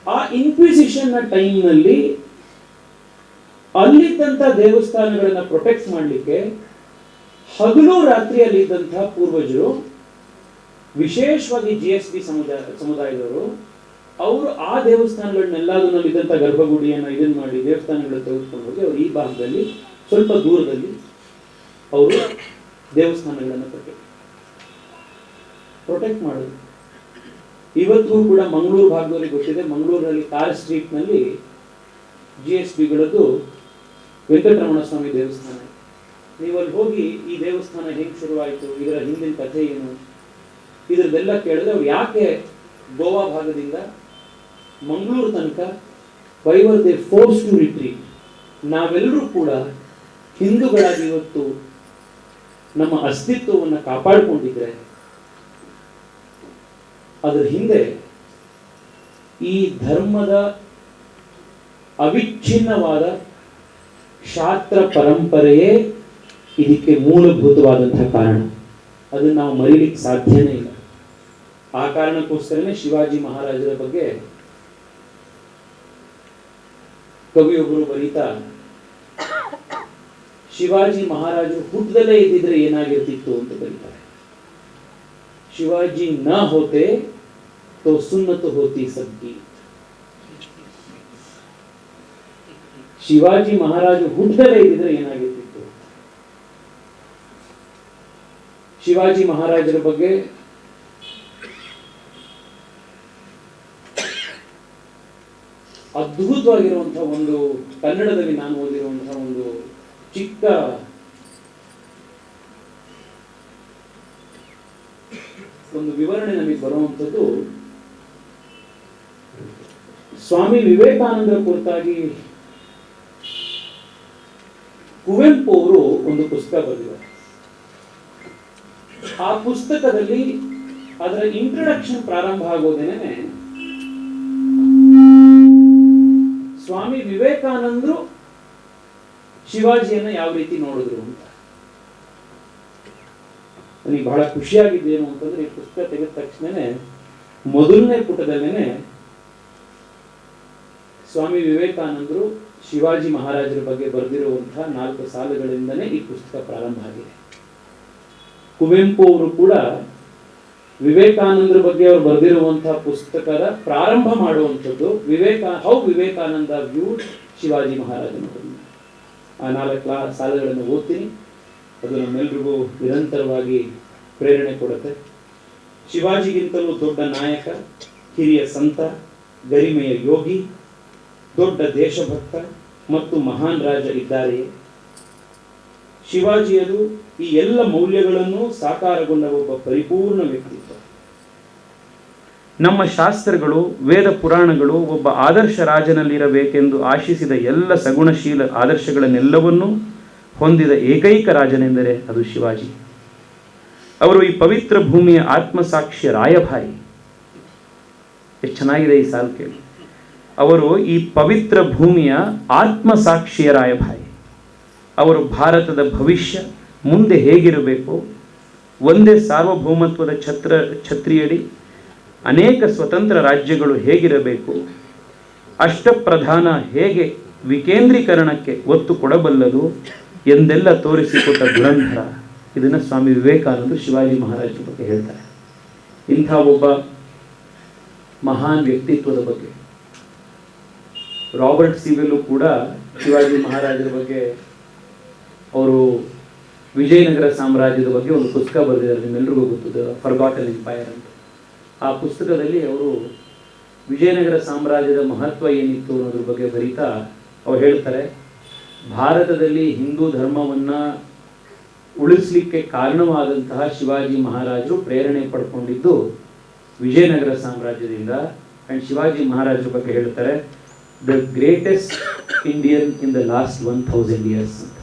B: ಆ ಇನ್ಕ್ವಿಸಿಷನ್ ನ ಟೈಮ್ ನಲ್ಲಿ ಅಲ್ಲಿದ್ದಂತ ದೇವಸ್ಥಾನಗಳನ್ನ ಪ್ರೊಟೆಕ್ಟ್ ಮಾಡಲಿಕ್ಕೆ ಹಗಲು ರಾತ್ರಿಯಲ್ಲಿ ಇದ್ದಂತಹ ಪೂರ್ವಜರು, ವಿಶೇಷವಾಗಿ GSB ಸಮುದಾಯದವರು, ಅವರು ಆ ದೇವಸ್ಥಾನಗಳನ್ನೆಲ್ಲದನ್ನಲ್ಲಿದ್ದಂಥ ಗರ್ಭಗುಡಿಯನ್ನು ಇದನ್ನ ಮಾಡಿ ದೇವಸ್ಥಾನಗಳನ್ನು ತೆಗೆದುಕೊಂಡು ಹೋಗಿ ಅವರು ಈ ಭಾಗದಲ್ಲಿ ಸ್ವಲ್ಪ ದೂರದಲ್ಲಿ ಅವರು ದೇವಸ್ಥಾನಗಳನ್ನು ಪ್ರೊಟೆಕ್ಟ್ ಮಾಡೋದು. ಇವತ್ತಿಗೂ ಕೂಡ ಮಂಗಳೂರು ಭಾಗದವರಿಗೆ ಗೊತ್ತಿದೆ, ಮಂಗಳೂರಿನಲ್ಲಿ ಕಾರ್ ಸ್ಟ್ರೀಟ್ ನಲ್ಲಿ GSBಗಳದ್ದು ವೆಂಕಟರಮಣ ಸ್ವಾಮಿ ದೇವಸ್ಥಾನ. ನೀವು ಅಲ್ಲಿ ಹೋಗಿ ಈ ದೇವಸ್ಥಾನ ಹೆಂಗೆ ಶುರುವಾಯಿತು, ಇದರ ಹಿಂದಿನ ಕಥೆ ಏನು, ಇದರದೆಲ್ಲ ಕೇಳಿದ್ರೆ ಅವ್ರು ಯಾಕೆ ಗೋವಾ ಭಾಗದಿಂದ ಮಂಗಳೂರು ತನಕ why were they forced to retreat. ನಾವೆಲ್ಲರೂ ಕೂಡ ಹಿಂದೂಗಳಾಗಿ ಇವತ್ತು ನಮ್ಮ ಅಸ್ತಿತ್ವವನ್ನು ಕಾಪಾಡಿಕೊಂಡಿದ್ರೆ ಅದರ ಹಿಂದೆ ಈ ಧರ್ಮದ ಅವಿಚ್ಛಿನ್ನವಾದ ಶಾಸ್ತ್ರ ಪರಂಪರೆಯೇ ಇದಕ್ಕೆ ಮೂಲಭೂತವಾದಂತಹ ಕಾರಣ. ಅದನ್ನು ನಾವು ಮರೀಲಿಕ್ಕೆ ಸಾಧ್ಯನೇ ಇಲ್ಲ. ಆ ಕಾರಣಕ್ಕೋಸ್ಕರನೇ ಶಿವಾಜಿ ಮಹಾರಾಜರ ಬಗ್ಗೆ ಕವಿಯೊಬ್ಬರು ಬರೀತಾ, ಶಿವಾಜಿ ಮಹಾರಾಜರು ಹುಟ್ಟದಲ್ಲೇ ಇದ್ದಿದ್ರೆ ಏನಾಗಿರ್ತಿತ್ತು ಅಂತ ಬರೀತಾರೆ. ಶಿವಾಜಿ ನ ಹೋತೆ ತೋ ಸುನ್ನತ ಹೋತಿ ಸಬ್ಕಿ. ಶಿವಾಜಿ ಮಹಾರಾಜರು ಹುಟ್ಟದಲ್ಲೇ ಇದ್ದಿದ್ರೆ ಏನಾಗಿರ್ತಿತ್ತು. ಶಿವಾಜಿ ಮಹಾರಾಜರ ಬಗ್ಗೆ ಅದ್ಭುತವಾಗಿರುವಂತಹ ಒಂದು, ಕನ್ನಡದಲ್ಲಿ ನಾನು ಓದಿರುವಂತಹ ಒಂದು ಚಿಕ್ಕ ಒಂದು ವಿವರಣೆ ನಮಗೆ ಬರುವಂಥದ್ದು, ಸ್ವಾಮಿ ವಿವೇಕಾನಂದರ ಕುರಿತಾಗಿ ಕುವೆಂಪು ಅವರು ಒಂದು ಪುಸ್ತಕ ಬರೆದಿದ್ದಾರೆ. ಆ ಪುಸ್ತಕದಲ್ಲಿ ಅದರ ಇಂಟ್ರೊಡಕ್ಷನ್ ಪ್ರಾರಂಭ ಆಗೋದೇನೆ ಸ್ವಾಮಿ ವಿವೇಕಾನಂದರು ಶಿವಾಜಿಯನ್ನ ಯಾವ ರೀತಿ ನೋಡಿದ್ರು ಅಂತ. ನನಗೆ ಬಹಳ ಖುಷಿಯಾಗಿದ್ದೇನು ಅಂತಂದ್ರೆ, ಈ ಪುಸ್ತಕ ತೆಗೆದ ತಕ್ಷಣನೇ ಮೊದಲನೇ ಪುಟದಲ್ಲೇನೆ ಸ್ವಾಮಿ ವಿವೇಕಾನಂದರು ಶಿವಾಜಿ ಮಹಾರಾಜರ ಬಗ್ಗೆ ಬರೆದಿರುವಂತಹ 4 ಸಾಲುಗಳಿಂದನೇ ಈ ಪುಸ್ತಕ ಪ್ರಾರಂಭ ಆಗಿದೆ. ಕುವೆಂಪು ಅವರು ಕೂಡ ವಿವೇಕಾನಂದರ ಬಗ್ಗೆ ಅವರು ಬರೆದಿರುವಂತಹ ಪುಸ್ತಕದ ಪ್ರಾರಂಭ ಮಾಡುವಂಥದ್ದು ಹೌ ವಿವೇಕಾನಂದ ವ್ಯೂಡ್ ಶಿವಾಜಿ ಮಹಾರಾಜನ. ಆ 4 ಸಾಲುಗಳನ್ನು ಓದ್ತೀನಿ, ಅದು ನಮ್ಮೆಲ್ರಿಗೂ ನಿರಂತರವಾಗಿ ಪ್ರೇರಣೆ ಕೊಡುತ್ತೆ. ಶಿವಾಜಿಗಿಂತಲೂ ದೊಡ್ಡ ನಾಯಕ, ಹಿರಿಯ ಸಂತ, ಗರಿಮೆಯ ಯೋಗಿ, ದೊಡ್ಡ ದೇಶಭಕ್ತ ಮತ್ತು ಮಹಾನ್ ರಾಜ ಇದ್ದಾರೆಯೇ? ಶಿವಾಜಿಯದು ಈ ಎಲ್ಲ ಮೌಲ್ಯಗಳನ್ನು ಸಾಕಾರಗೊಂಡ ಒಬ್ಬ ಪರಿಪೂರ್ಣ ವ್ಯಕ್ತಿತ್ವ. ನಮ್ಮ ಶಾಸ್ತ್ರಗಳು, ವೇದ ಪುರಾಣಗಳು ಒಬ್ಬ ಆದರ್ಶ ರಾಜನಲ್ಲಿರಬೇಕೆಂದು ಆಶಿಸಿದ ಎಲ್ಲ ಸಗುಣಶೀಲ ಆದರ್ಶಗಳನ್ನೆಲ್ಲವನ್ನೂ ಹೊಂದಿದ ಏಕೈಕ ರಾಜನೆಂದರೆ ಅದು ಶಿವಾಜಿ. ಅವರು ಈ ಪವಿತ್ರ ಭೂಮಿಯ ಆತ್ಮಸಾಕ್ಷಿಯ ರಾಯಭಾರಿ. ಎಷ್ಟು ಚೆನ್ನಾಗಿದೆ ಈ ಸಾಲು ಕೇಳಿ. ಅವರು ಈ ಪವಿತ್ರ ಭೂಮಿಯ ಆತ್ಮಸಾಕ್ಷಿಯ ರಾಯಭಾರಿ. ಅವರು ಭಾರತದ ಭವಿಷ್ಯ ಮುಂದೆ ಹೇಗಿರಬೇಕು, ಒಂದೇ ಸಾರ್ವಭೌಮತ್ವದ ಛತ್ರಿಯಡಿ ಅನೇಕ ಸ್ವತಂತ್ರ ರಾಜ್ಯಗಳು ಹೇಗಿರಬೇಕು, ಅಷ್ಟಪ್ರಧಾನ ಹೇಗೆ ವಿಕೇಂದ್ರೀಕರಣಕ್ಕೆ ಒತ್ತು ಕೊಡಬಲ್ಲದು ಎಂದೆಲ್ಲ ತೋರಿಸಿಕೊಟ್ಟ ಧುರಂಧರ. ಇದನ್ನು ಸ್ವಾಮಿ ವಿವೇಕಾನಂದರು ಶಿವಾಜಿ ಮಹಾರಾಜರ ಬಗ್ಗೆ ಹೇಳ್ತಾರೆ. ಇಂಥ ಒಬ್ಬ ಮಹಾನ್ ವ್ಯಕ್ತಿತ್ವದ ಬಗ್ಗೆ ರಾಬರ್ಟ್ ಸಿವಿಲು ಕೂಡ ಶಿವಾಜಿ ಮಹಾರಾಜರ ಬಗ್ಗೆ, ಅವರು ವಿಜಯನಗರ ಸಾಮ್ರಾಜ್ಯದ ಬಗ್ಗೆ ಒಂದು ಪುಸ್ತಕ ಬರೆದಿದ್ದಾರೆ, ನಿಮ್ಮೆಲ್ಲರಿಗೂ ಗೊತ್ತು, ಫರ್ಗಾಟನ್ ಎಂಪೈರ್ ಅಂತ. ಆ ಪುಸ್ತಕದಲ್ಲಿ ಅವರು ವಿಜಯನಗರ ಸಾಮ್ರಾಜ್ಯದ ಮಹತ್ವ ಏನಿತ್ತು ಅನ್ನೋದ್ರ ಬಗ್ಗೆ ಬರೀತಾ ಅವ್ರು ಹೇಳ್ತಾರೆ, ಭಾರತದಲ್ಲಿ ಹಿಂದೂ ಧರ್ಮವನ್ನ ಉಳಿಸ್ಲಿಕ್ಕೆ ಕಾರಣವಾದಂತಹ ಶಿವಾಜಿ ಮಹಾರಾಜರು ಪ್ರೇರಣೆ ಪಡ್ಕೊಂಡಿದ್ದು ವಿಜಯನಗರ ಸಾಮ್ರಾಜ್ಯದಿಂದ. ಅಂಡ್ ಶಿವಾಜಿ ಮಹಾರಾಜರ ಬಗ್ಗೆ ಹೇಳ್ತಾರೆ, the greatest Indian in the last 1000 years ಅಂತ.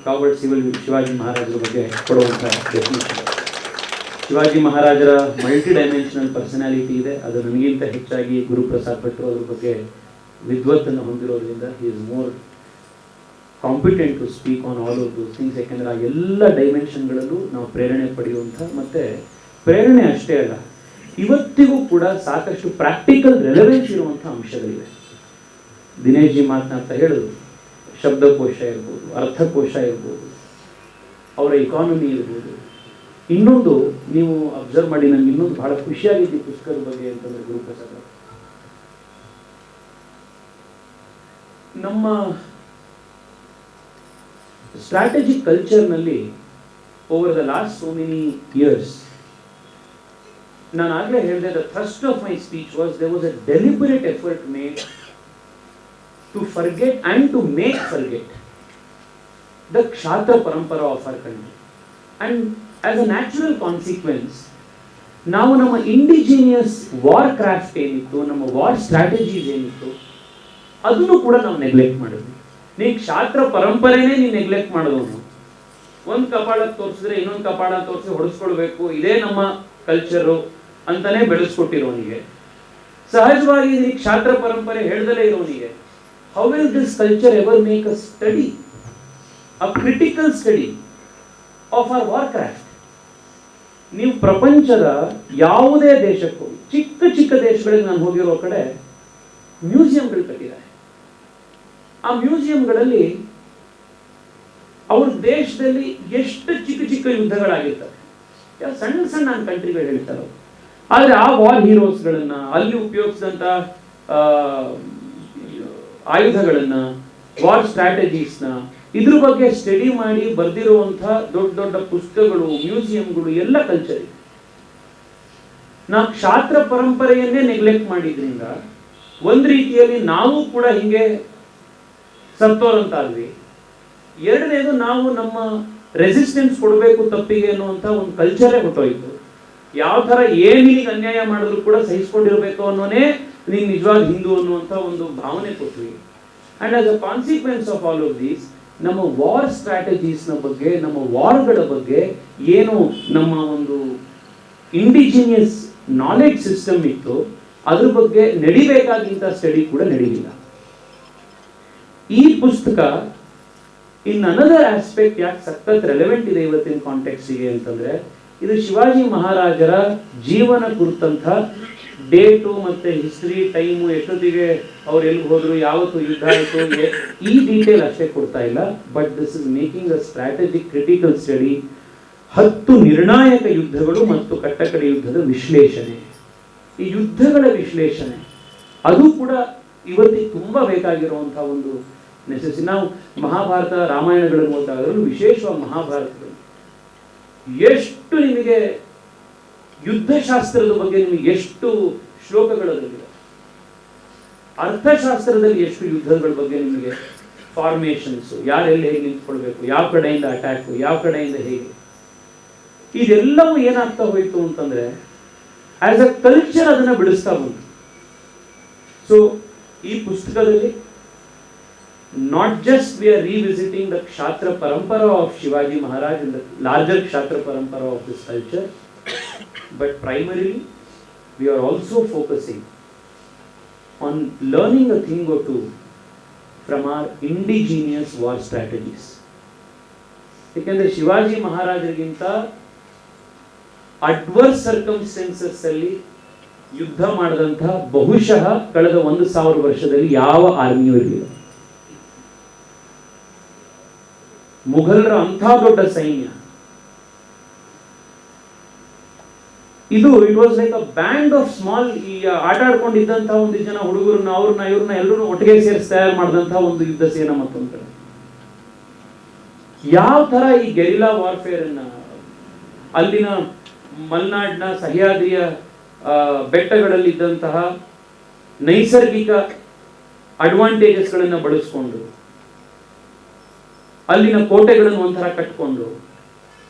B: ರಾಬರ್ಟ್ ಸಿವಿಲ್ ಶಿವಾಜಿ ಮಹಾರಾಜರ ಬಗ್ಗೆ ಕೊಡುವಂಥ ಡೆಫಿನಿಷನ್. ಶಿವಾಜಿ ಮಹಾರಾಜರ ಮಲ್ಟಿ ಡೈಮೆನ್ಷನಲ್ ಪರ್ಸನಾಲಿಟಿ ಇದೆ. ಅದು ನನಗಿಂತ ಹೆಚ್ಚಾಗಿ ಗುರುಪ್ರಸಾದ್ ಭಟ್ರು ಅದ್ರ ಬಗ್ಗೆ ವಿದ್ವತ್ತನ್ನು ಹೊಂದಿರೋದ್ರಿಂದ he is more competent to speak on all of those things. ಯಾಕೆಂದರೆ ಆ ಎಲ್ಲ ಡೈಮೆನ್ಷನ್ಗಳಲ್ಲೂ ನಾವು ಪ್ರೇರಣೆ ಪಡೆಯುವಂಥ, ಮತ್ತು ಪ್ರೇರಣೆ ಅಷ್ಟೇ ಅಲ್ಲ, ಇವತ್ತಿಗೂ ಕೂಡ ಸಾಕಷ್ಟು ಪ್ರಾಕ್ಟಿಕಲ್ ರೆಲೆವೆನ್ಸ್ ಇರುವಂಥ ಅಂಶಗಳಿವೆ. ದಿನೇಶ್ ಜಿ ಮಾತನಾಡ್ತಾ ಹೇಳಿದ್ರು, ಶಬ್ದಕೋಶ ಇರ್ಬೋದು, ಅರ್ಥಕೋಶ ಇರ್ಬೋದು, ಅವರ ಇಕಾನಮಿ ಇರ್ಬೋದು. ಇನ್ನೊಂದು ನೀವು ಅಬ್ಸರ್ವ್ ಮಾಡಿ, ನನಗೆ ಇನ್ನೊಂದು ಬಹಳ ಖುಷಿಯಾಗಿದ್ದು ಪುಸ್ತಕದ ಬಗ್ಗೆ ಅಂತಂದ್ರೆ, ಗುರುಪ್ರಸಾದ್ ನಮ್ಮ ಸ್ಟ್ರಾಟಜಿಕ್ ಕಲ್ಚರ್ನಲ್ಲಿ over the last so many years, ನಾನು ಆಗಲೇ ಹೇಳಿದೆ, the thrust of my speech was there was a deliberate effort made to forget and to make forget the Kshatriya parampara of our country. And as a natural consequence, ನಾವು ನಮ್ಮ indigenous war craft ಏನಿತ್ತು, ನಮ್ಮ war strategies ಏನಿತ್ತು, ಅದನ್ನು ಕೂಡ ನಾವು neglect ಮಾಡಿದ್ವಿ. ನೀ ಕ್ಷಾತ್ರ ಪರಂಪರೆನೇ ನೀನು ನೆಗ್ಲೆಕ್ಟ್ ಮಾಡೋದು. ಒಂದು ಕಪಾಳ ತೋರಿಸಿದ್ರೆ ಇನ್ನೊಂದು ಕಪಾಳ ತೋರಿಸಿ ಹೊಡೆಸ್ಕೊಳ್ಬೇಕು, ಇದೇ ನಮ್ಮ ಕಲ್ಚರು ಅಂತಾನೆ ಬೆಳೆಸ್ಕೊಟ್ಟಿರೋನಿಗೆ, ಸಹಜವಾಗಿ ನೀ ಕ್ಷಾತ್ರ ಪರಂಪರೆ ಹೇಳ್ದಲೇ ಇರೋನಿಗೆ, how will this culture ever make a study, a critical study of our warcraft? ನೀವು ಪ್ರಪಂಚದ ಯಾವುದೇ ದೇಶಕ್ಕೂ, ಚಿಕ್ಕ ಚಿಕ್ಕ ದೇಶಗಳಿಗೆ ನಾನು ಹೋಗಿರೋ ಕಡೆ ಮ್ಯೂಸಿಯಂಗಳು ಕಟ್ಟಿದ್ದಾರೆ. ಆ ಮ್ಯೂಸಿಯಂಗಳಲ್ಲಿ ಅವ್ರ ದೇಶದಲ್ಲಿ ಎಷ್ಟು ಚಿಕ್ಕ ಚಿಕ್ಕ ಯುದ್ಧಗಳಾಗಿರ್ತವೆ, ಸಣ್ಣ ಸಣ್ಣ ಕಂಟ್ರಿಗಳು ಹೇಳ್ತಾರೆ. ಆದರೆ ಆ ವಾರ್ ಹೀರೋಸ್ಗಳನ್ನ, ಅಲ್ಲಿ ಉಪಯೋಗಿಸಿದಂಥ ಆಯುಧಗಳನ್ನ, ವಾರ್ ಸ್ಟ್ರಾಟಜೀಸ್ನ, ಇದ್ರ ಬಗ್ಗೆ ಸ್ಟಡಿ ಮಾಡಿ ಬರೆದಿರುವಂಥ ದೊಡ್ಡ ದೊಡ್ಡ ಪುಸ್ತಕಗಳು, ಮ್ಯೂಸಿಯಂಗಳು ಎಲ್ಲ ಕಲ್ಚರ್ ಇದೆ. ನಾವು ಕ್ಷಾತ್ರ ಪರಂಪರೆಯನ್ನೇ ನೆಗ್ಲೆಕ್ಟ್ ಮಾಡಿದ್ರಿಂದ ಒಂದು ರೀತಿಯಲ್ಲಿ ನಾವು ಕೂಡ ಹಿಂಗೆ ಸತ್ತೋರಂತಾದ್ವಿ. ಎರಡನೇದು, ನಾವು ನಮ್ಮ ರೆಸಿಸ್ಟೆನ್ಸ್ ಕೊಡಬೇಕು ತಪ್ಪಿಗೆ ಅನ್ನುವಂಥ ಒಂದು ಕಲ್ಚರೇ ಹೊಟ್ಟೋಯ್ತು. ಯಾವ ಥರ ಏನಿಗೆ ಅನ್ಯಾಯ ಮಾಡಿದ್ರು ಕೂಡ ಸಹಿಸ್ಕೊಂಡಿರ್ಬೇಕು ಅನ್ನೋನೇ ನೀನು ನಿಜವಾದ ಹಿಂದೂ ಅನ್ನುವಂಥ ಒಂದು ಭಾವನೆ ಕೊಟ್ವಿ. And as a consequence of all of these, ನಮ್ಮ ವಾರ್ ಸ್ಟ್ರಾಟಜೀಸ್ನ ಬಗ್ಗೆ, ನಮ್ಮ ವಾರ್ಗಳ ಬಗ್ಗೆ ಏನು ನಮ್ಮ ಒಂದು ಇಂಡಿಜಿನಿಯಸ್ ನಾಲೆಡ್ಜ್ ಸಿಸ್ಟಮ್ ಇತ್ತು, ಅದ್ರ ಬಗ್ಗೆ ನಡಿಬೇಕಾಗಿಂತ ಸ್ಟಡಿ ಕೂಡ ನಡೀಲಿಲ್ಲ. ಈ ಪುಸ್ತಕ ಇನ್ ಅನದರ್ ಆಸ್ಪೆಕ್ಟ್ ಯಾಕೆ ಸಖತ್ ರೆಲೆವೆಂಟ್ ಇದೆ ಇವತ್ತಿನ ಕಾಂಟೆಕ್ಸ್ಟಿಗೆ ಅಂತಂದ್ರೆ, ಇದು ಶಿವಾಜಿ ಮಹಾರಾಜರ ಜೀವನ ಕುರಿತಂಥ ಡೇಟು ಮತ್ತೆ ಹಿಸ್ಟ್ರಿ, ಟೈಮು, ಎಷ್ಟೊತ್ತಿಗೆ ಅವ್ರು ಎಲ್ಲಿಗೆ ಹೋದ್ರು, ಯಾವತ್ತು ಯುದ್ಧ ಆಯಿತು, ಈ ಡೀಟೇಲ್ ಅಷ್ಟೇ ಕೊಡ್ತಾ ಇಲ್ಲ. But this is making a strategic critical study. 10 ನಿರ್ಣಾಯಕ ಯುದ್ಧಗಳು ಮತ್ತು ಕಟ್ಟಕಡೆ ಯುದ್ಧದ ವಿಶ್ಲೇಷಣೆ, ಈ ಯುದ್ಧಗಳ ವಿಶ್ಲೇಷಣೆ ಅದು ಕೂಡ ಇವತ್ತಿಗೆ ತುಂಬಾ ಬೇಕಾಗಿರುವಂತಹ ಒಂದು ನೆಸೆಸಿಟಿ. ನಾವು ಮಹಾಭಾರತ, ರಾಮಾಯಣಗಳನ್ನು ಓದಿದಾಗಲೂ ವಿಶೇಷವಾಗಿ ಮಹಾಭಾರತದಲ್ಲಿ ಎಷ್ಟು ನಿಮಗೆ ಯುದ್ಧಶಾಸ್ತ್ರದ ಬಗ್ಗೆ ನಿಮಗೆ ಎಷ್ಟು ಶ್ಲೋಕಗಳಲ್ಲಿದೆ, ಅರ್ಥಶಾಸ್ತ್ರದಲ್ಲಿ ಎಷ್ಟು ಯುದ್ಧಗಳ ಬಗ್ಗೆ ನಿಮಗೆ ಫಾರ್ಮೇಷನ್ಸ್, ಯಾರೆಲ್ಲಿ ಹೇಗೆ ನಿಂತ್ಕೊಳ್ಬೇಕು, ಯಾವ ಕಡೆಯಿಂದ ಅಟ್ಯಾಕ್, ಯಾವ ಕಡೆಯಿಂದ ಹೇಗೆ, ಇದೆಲ್ಲವೂ ಏನಾಗ್ತಾ ಹೋಯಿತು ಅಂತಂದ್ರೆ ಆಸ್ ಅ ಕಲ್ಚರ್ ಅದನ್ನ ಬಿಡಿಸ್ತಾ ಬಂತು. ಸೊ ಈ ಪುಸ್ತಕದಲ್ಲಿ not just we are revisiting the Kshatra parampara of Shivaji Maharaj and the larger Kshatra parampara of this culture, but primarily we are also focusing on learning a thing or two from our indigenous war strategies. ಯಾಕೆಂದ್ರೆ Shivaji ಮಹಾರಾಜರಿಗಿಂತ adverse circumstances ಅಲ್ಲಿ ಯುದ್ಧ ಮಾಡಿದಂಥ ಬಹುಶಃ ಕಳೆದ 1000 ವರ್ಷದಲ್ಲಿ ಯಾವ ಆರ್ಮಿಯೂ ಇರಲಿಲ್ಲ. ಮುಘಲರ ಅಂಥ ದೊಡ್ಡ ಸೈನ್ಯ ಇದು, it was like a band of small, ಈ ಆಟ ಆಡ್ಕೊಂಡಿದ್ದಂಥ ಒಂದು ಜನ ಹುಡುಗರನ್ನ, ಇವ್ರನ್ನ ಎಲ್ಲರೂ ಒಟ್ಟಿಗೆ ಸೇರಿಸಿ ತಯಾರು ಮಾಡಿದಂತಹ ಒಂದು ಯುದ್ಧ ಸೇನಾ. ಮತ್ತೊಂದು ಕಡೆ ಯಾವ ತರ ಈ ಗೆರಿಲ್ಲಾ ವಾರ್ಫೇರ್ ಅನ್ನ, ಅಲ್ಲಿನ ಮಲ್ನಾಡ್ನ ಸಹ್ಯಾದ್ರಿಯ ಬೆಟ್ಟಗಳಲ್ಲಿದ್ದಂತಹ ನೈಸರ್ಗಿಕ ಅಡ್ವಾಂಟೇಜಸ್ಗಳನ್ನು ಬಳಸ್ಕೊಂಡು ಅಲ್ಲಿನ ಕೋಟೆಗಳನ್ನು ಒಂಥರ ಕಟ್ಕೊಂಡು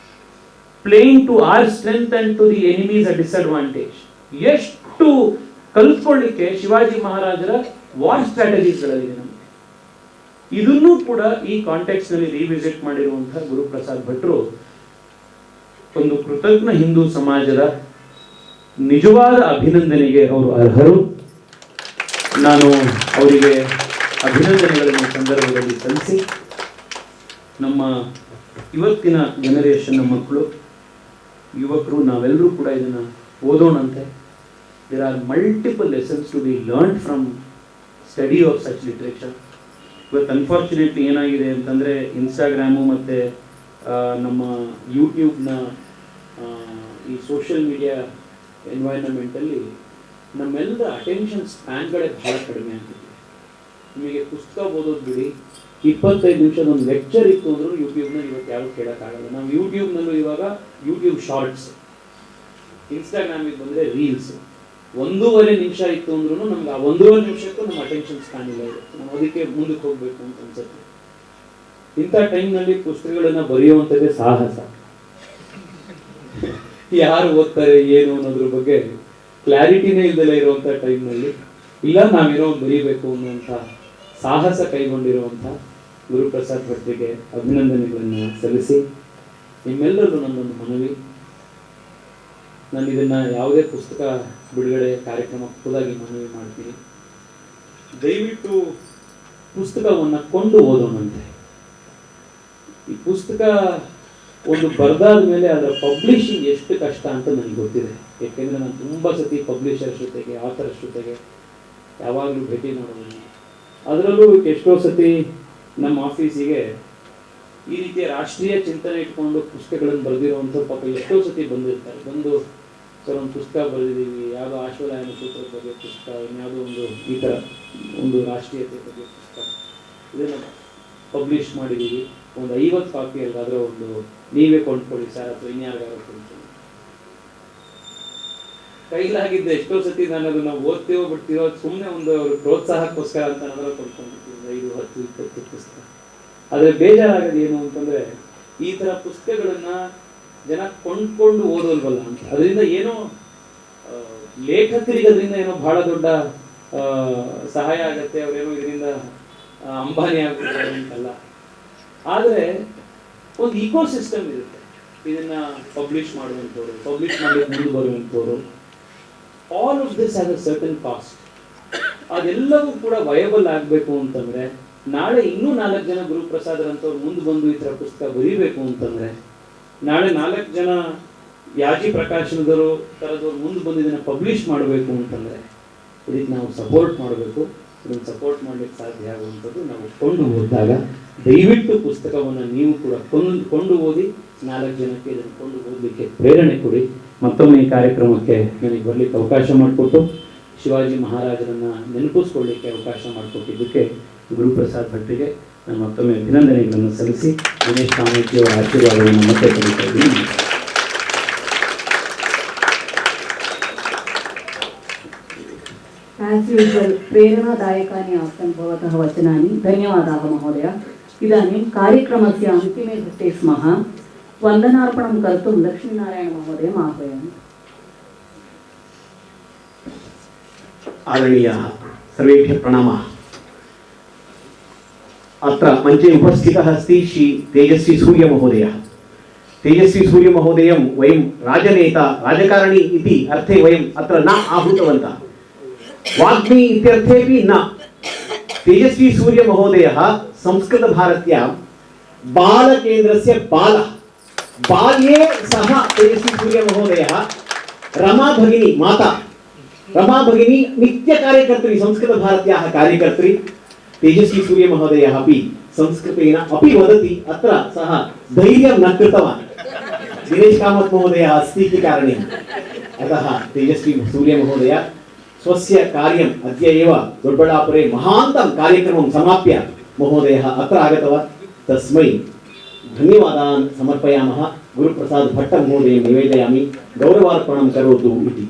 B: playing to our strength and to the enemies a disadvantage. ಎಷ್ಟು ಕಲ್ತ್ಕೊಳ್ಳಿಕ್ಕೆ ಶಿವಾಜಿ ಮಹಾರಾಜರ ವಾರ್ ಸ್ಟ್ರಾಟಜೀಸ್ಗಳಲ್ಲಿ ನಮಗೆ. ಇದನ್ನೂ ಕೂಡ ಈ ಕಾಂಟೆಕ್ಸ್ಟ್ ನಲ್ಲಿ ರಿವಿಸಿಟ್ ಮಾಡಿರುವಂತಹ ಗುರುಪ್ರಸಾದ್ ಭಟ್ರು ಒಂದು ಕೃತಜ್ಞ ಹಿಂದೂ ಸಮಾಜದ ನಿಜವಾದ ಅಭಿನಂದನೆಗೆ ಅವರು ಅರ್ಹರು. ನಾನು ಅವರಿಗೆ ಅಭಿನಂದನೆಗಳನ್ನು ಸಂದರ್ಭದಲ್ಲಿ ಸಲ್ಲಿಸಿ, ನಮ್ಮ ಇವತ್ತಿನ ಜನರೇಷನ್ನ ಮಕ್ಕಳು, ಯುವಕರು, ನಾವೆಲ್ಲರೂ ಕೂಡ ಇದನ್ನು ಓದೋಣಂತೆ. There are multiple lessons to be learn from study of such literature. ಇವತ್ತು ಅನ್ಫಾರ್ಚುನೇಟ್ಲಿ ಏನಾಗಿದೆ ಅಂತಂದರೆ, ಇನ್ಸ್ಟಾಗ್ರಾಮು ಮತ್ತು ನಮ್ಮ ಯೂಟ್ಯೂಬ್ನ ಈ ಸೋಷಿಯಲ್ ಮೀಡಿಯಾ ಎನ್ವೈರನ್ಮೆಂಟಲ್ಲಿ ನಮ್ಮೆಲ್ಲರ ಅಟೆನ್ಷನ್ ಸ್ಪ್ಯಾನ್ಗಳೇ ಬಹಳ ಕಡಿಮೆ ಆಗ್ತಿದೆ. ನಿಮಗೆ ಪುಸ್ತಕ ಓದೋದು ಬಿಡಿ, 25 ನಿಮಿಷದ ಒಂದು ಲೆಕ್ಚರ್ ಇತ್ತು ಅಂದ್ರೂ ಯೂಟ್ಯೂಬ್ನಲ್ಲಿ ಇವತ್ತು ಯಾರು ಕೇಳೋಕ್ಕಾಗಲ್ಲ. ನಾವು ಯೂಟ್ಯೂಬ್ನಲ್ಲೂ ಇವಾಗ ಯೂಟ್ಯೂಬ್ ಶಾರ್ಟ್ಸ್, ಇನ್ಸ್ಟಾಗ್ರಾಮಿಗೆ ಬಂದರೆ ರೀಲ್ಸ್, 1.5 ನಿಮಿಷ ಇತ್ತು ಅಂದ್ರೂ ನಮ್ಗೆ ಆ 1.5 ನಿಮಿಷಕ್ಕೂ ನಮ್ಮ ಅಟೆನ್ಷನ್ ಸ್ಪ್ಯಾನ್ ಇಲ್ಲ ಇದೆ. ನಾವು ಅದಕ್ಕೆ ಮುಂದಕ್ಕೆ ಹೋಗ್ಬೇಕು ಅಂತ ಅನ್ಸುತ್ತೆ. ಇಂಥ ಟೈಮ್ನಲ್ಲಿ ಪುಸ್ತಕಗಳನ್ನ ಬರೆಯುವಂಥದ್ದೇ ಸಾಹಸ. ಯಾರು ಓದ್ತಾರೆ ಏನು ಅನ್ನೋದ್ರ ಬಗ್ಗೆ ಕ್ಲಾರಿಟಿನೇ ಇಲ್ದಲೇ ಇರುವಂಥ ಟೈಮ್ನಲ್ಲಿ ಇಲ್ಲ ನಾವೇನೋ ಒಂದು ಬರೀಬೇಕು ಅನ್ನುವಂಥ ಸಾಹಸ ಕೈಗೊಂಡಿರುವಂಥ ಗುರುಪ್ರಸಾದ್ ಭಟ್ರಿಗೆ ಅಭಿನಂದನೆಗಳನ್ನು ಸಲ್ಲಿಸಿ, ನಿಮ್ಮೆಲ್ಲರೂ ನನ್ನೊಂದು ಮನವಿ, ನಾನು ಇದನ್ನು ಯಾವುದೇ ಪುಸ್ತಕ ಬಿಡುಗಡೆ ಕಾರ್ಯಕ್ರಮ ಖುದ್ದಾಗಿ ಮನವಿ ಮಾಡ್ತೀನಿ, ದಯವಿಟ್ಟು ಪುಸ್ತಕವನ್ನು ಕೊಂಡು ಓದೋಣಂತೆ. ಈ ಪುಸ್ತಕ ಒಂದು ಬರೆದಾದ ಮೇಲೆ ಅದರ ಪಬ್ಲಿಷಿಂಗ್ ಎಷ್ಟು ಕಷ್ಟ ಅಂತ ನನಗೆ ಗೊತ್ತಿದೆ. ಯಾಕೆಂದರೆ ನಾನು ತುಂಬ ಸತಿ ಪಬ್ಲಿಷರ್ಸ್ ಜೊತೆಗೆ, ಆಥರ್ಸ್ ಜೊತೆಗೆ ಯಾವಾಗಲೂ ಭೇಟಿ ಮಾಡೋದು. ಅದರಲ್ಲೂ ಎಷ್ಟೋ ಸತಿ ನಮ್ಮ ಆಫೀಸಿಗೆ ಈ ರೀತಿಯ ರಾಷ್ಟ್ರೀಯ ಚಿಂತನೆ ಇಟ್ಕೊಂಡು ಪುಸ್ತಕಗಳನ್ನು ಬರೆದಿರುವಂಥ ಪಾಪ ಎಷ್ಟೋ ಸತಿ ಬಂದಿರ್ತಾರೆ. ಬಂದು ಸರ್ ಒಂದು ಪುಸ್ತಕ ಬರೆದಿದ್ದೀವಿ, ಯಾವುದೋ ಆಶ್ವಲಾಯನ ಸೂತ್ರದ ಬಗ್ಗೆ ಪುಸ್ತಕ, ಇನ್ಯಾವುದೋ ಒಂದು ಈ ಥರ ಒಂದು ರಾಷ್ಟ್ರೀಯತೆ ಬಗ್ಗೆ ಪುಸ್ತಕ, ಇದನ್ನು ಪಬ್ಲಿಷ್ ಮಾಡಿದ್ದೀವಿ, ಒಂದು 50 ಕಾಪಿ ಅಲ್ಲಾದರೂ ಒಂದು ನೀವೇ ಕೊಂಡ್ಕೊಳ್ಳಿ ಸರ್ ಅಥವಾ ಇನ್ಯಾರಿಗಾರು ಕೊಂಡ್ಕೊಳ್ಳಿ. ಕೈಲಾಗಿದ್ದೆ ಎಷ್ಟೋ ಸತಿ ನಾನು ಅದನ್ನು ಓದ್ತೀವೋ ಬಿಡ್ತೀವೋ, ಸುಮ್ಮನೆ ಒಂದು ಅವರು ಪ್ರೋತ್ಸಾಹಕ್ಕೋಸ್ಕರ ಅಂತ ನಾವೆಲ್ಲ ಕೊಂಡ್ಕೊಂಡಿರ್ತೀವಿ 5, 10, 20 ಪುಸ್ತಕ. ಆದರೆ ಬೇಜಾರಾಗೋದು ಏನು ಅಂತಂದರೆ, ಈ ಥರ ಪುಸ್ತಕಗಳನ್ನ ಜನ ಕೊಂಡ್ಕೊಂಡು ಓದೋಲ್ವಲ್ಲ ಅಂತ. ಅದರಿಂದ ಏನೋ ಲೇಖಕರಿಗೆ ಅದರಿಂದ ಏನೋ ಬಹಳ ದೊಡ್ಡ ಸಹಾಯ ಆಗತ್ತೆ, ಅವರೇನೋ ಇದರಿಂದ ಅಂಬಾನಿ ಆಗ್ಬಿಡ್ತಾರೆ ಅಂತಲ್ಲ. ಆದರೆ ಒಂದು ಈಕೋ ಸಿಸ್ಟಮ್ ಇರುತ್ತೆ, ಇದನ್ನ ಪಬ್ಲಿಷ್ ಮಾಡುವಂಥವ್ರು, ಪಬ್ಲಿಷ್ ಮಾಡಿ ಮುಂದೆ ಬರುವಂಥವ್ರು. All of this has a certain cost. ಅದೆಲ್ಲವೂ ಕೂಡ ವಯಬಲ್ ಆಗಬೇಕು ಅಂತಂದರೆ, ನಾಳೆ ಇನ್ನೂ 4 ಜನ ಗುರುಪ್ರಸಾದರಂಥವ್ರು ಮುಂದೆ ಬಂದು ಈ ಥರ ಪುಸ್ತಕ ಬರೀಬೇಕು ಅಂತಂದರೆ, ನಾಳೆ 4 ಜನ ಯಾಜಿ ಪ್ರಕಾಶನದವರು ಥರದವ್ರು ಮುಂದೆ ಬಂದು ಇದನ್ನು ಪಬ್ಲಿಷ್ ಮಾಡಬೇಕು ಅಂತಂದರೆ ಇದಕ್ಕೆ ನಾವು ಸಪೋರ್ಟ್ ಮಾಡಬೇಕು. ಇದನ್ನು ಸಪೋರ್ಟ್ ಮಾಡಲಿಕ್ಕೆ ಸಾಧ್ಯ ಆಗುವಂಥದ್ದು ನಾವು ಕೊಂಡು ಓದಿದಾಗ. ದಯವಿಟ್ಟು ಪುಸ್ತಕವನ್ನು ನೀವು ಕೂಡ ಕೊಂಡು ಓದಿ 4 ಜನಕ್ಕೆ ಇದನ್ನು ಕೊಂಡು ಓದಲಿಕ್ಕೆ ಪ್ರೇರಣೆ ಕೊಡಿ. ಮತ್ತೊಮ್ಮೆ ಈ ಕಾರ್ಯಕ್ರಮಕ್ಕೆ ನನಗೆ ಬರಲಿಕ್ಕೆ ಅವಕಾಶ ಮಾಡಿಕೊಟ್ಟು ಶಿವಾಜಿ ಮಹಾರಾಜರನ್ನು ನೆನಪಿಸ್ಕೊಳ್ಳಿಕ್ಕೆ ಅವಕಾಶ ಮಾಡಿಕೊಟ್ಟಿದ್ದಕ್ಕೆ ಗುರುಪ್ರಸಾದ್ ಭಟ್ರಿಗೆ ನಾನು ಮತ್ತೊಮ್ಮೆ ಅಭಿನಂದನೆಗಳನ್ನು ಸಲ್ಲಿಸಿ ದಿನೇಶ್ ಕಾಮತಿಯವರ ಆಶೀರ್ವಾದವನ್ನು ಮತ್ತೆ ಪಡಿತಾ ಇದ್ದೀನಿ.
A: ಆಸ್ ಯೂಶುವಲ್ प्रेरणादायकानि आसन् भवतः वचनानि. धन्यवादाः महोदय. इदानीं कार्यक्रमस्य अन्तिमे घट्टे स्मः. वन्दनार्पणं कर्तुं लक्ष्मीनारायणमहोदयम् आह्वयामि.
C: आदरणीयाः सर्वेभ्यः प्रणामाः. अत्र मञ्चे उपस्थितः अस्ति श्री तेजस्वी सूर्यमहोदयः. तेजस्वी सूर्यमहोदयं वयं राजनेता राजकारणी इति अर्थे वयम् अत्र न आहूतवन्तः. वाग्मी इत्यर्थेपि न. तेजस्वी सूर्यमहोदयः संस्कृतभारत्यां बालकेन्द्रस्य बालः. बाल्ये सः तेजस्वी सूर्यमहोदयः रमा भगिनी माता रमा भगिनी नित्यकार्यकर्त्री, संस्कृतभारत्याः कार्यकर्त्री. तेजस्वी सूर्यमहोदयः अपि संस्कृतेन अपि वदति. अत्र सः धैर्यं न कृतवान्, दिनेश कामत् महोदयः अस्ति इति कारणेन. अतः तेजस्वी सूर्यमहोदय स्वस्य कार्यम् अद्य एव दोड्बळापुरे महान्तं कार्यक्रमं समाप्य महोदयः अत्र आगतवान्. तस्मै धन्यवादान् समर्पयामः. गुरुप्रसाद भट्ट महोदयं निवेदयामि, गौरवार्पणं करोतु इति.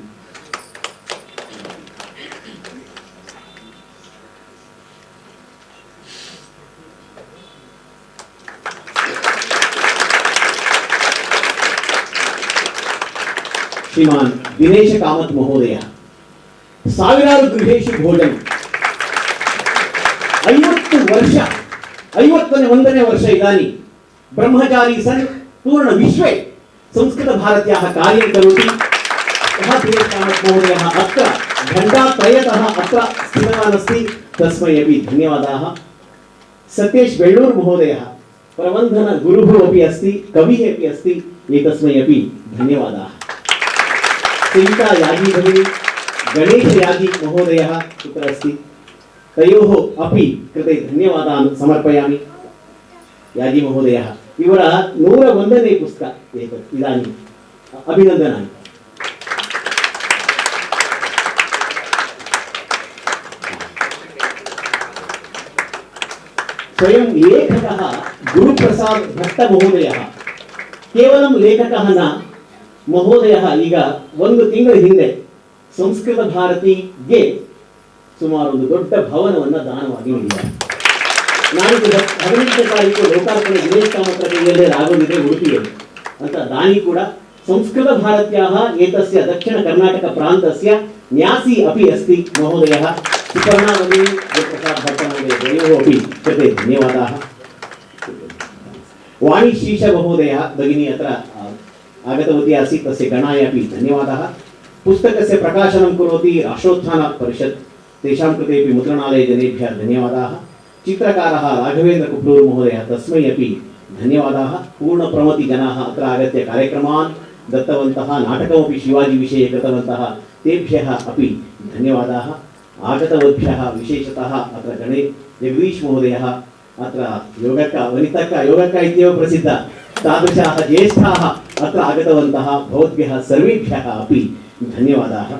C: श्रीमान् दिनेश कामत् महोदयः ಸಾವಿರಾರು ಗೃಹೇಶು ಭೋಜನ 50 ವರ್ಷ 51ನೇ ವರ್ಷ इदानीं ब्रह्मचारी सन् पूर्ण विश्वे संस्कृतभारत्याः कार्यं करोति सः दिनेश कामत् महोदयः अत्र घण्टात्रयतः अत्र स्थितवान् अस्ति तस्मै अपि धन्यवादाः सतीश बेळ्ळूर् महोदयः प्रबन्धन गुरुः अपि अस्ति कविः अपि अस्ति एतस्मै अपि धन्यवादाः सेविका यागी भगिनी गणेश यागी महोदयः कुत्र अस्ति तयोः अपि कृते धन्यवादान् समर्पयामि यागी महोदयः ಇವರ 101ನೇ पुस्तक एतत् इदानीम् अभिनन्दनानि स्वयं लेखकः गुरुप्रसाद भट्ट महोदयः केवलं लेखकः न महोदयः ಈಗ 1 ತಿಂಗಳ ಹಿಂದೆ ಸಂಸ್ಕೃತ ಭಾರತಿಗೆ ಸುಮಾರು ಒಂದು ದೊಡ್ಡ ಭವನವನ್ನು ದಾನವಾಗಿ ನೀಡಿದ್ದಾರೆ ನಾಡಿದ್ದು 15ನೇ ತಾರೀಕು ಲೋಕಾರ್ಪಣೆ ದಿನೇಶ್ ಕಾಮತ್ ಕೈಯಲ್ಲೇ ಆಗೋದಿದೆ ಉಡುಪಿಯಲ್ಲಿ ಅಂತ ದಾನಿ ಕೂಡ ಸಂಸ್ಕೃತ ಭಾರತ್ಯಾः एतस्य दक्षिण कर्नाटक प्रान्तस्य न्यासी अपि अस्ति महोदयः सुपर्णा भगिनी गुरुप्रसाद भट्ट महोदय द्वयोः अपि कृते धन्यवादाः वाणी श्रीश महोदयः भगिनी अत्र आगतवती आसीत् तस्य गणाय अपि धन्यवादाः पुस्तकस्य प्रकाशनं करोति राष्ट्रोत्थान परिषत् तेषां कृतेपि मुद्रणालयजनेभ्यः धन्यवादाः चित्रकारः राघवेन्द्र कुप्लूर् महोदयः तस्मै अपि धन्यवादाः पूर्णप्रमतिजनाः अत्र आगत्य कार्यक्रमान् दत्तवन्तः नाटकमपि शिवाजी विषये कृतवन्तः तेभ्यः अपि धन्यवादाः आगतवद्भ्यः विशेषतः अत्र गणे जगदीश महोदयः अत्र योगक्क वनितक्क योगक्क इत्येव प्रसिद्ध तादृशाः ज्येष्ठाः अत्र आगतवन्तः भवद्भ्यः सर्वेभ्यः अपि धन्यवादाः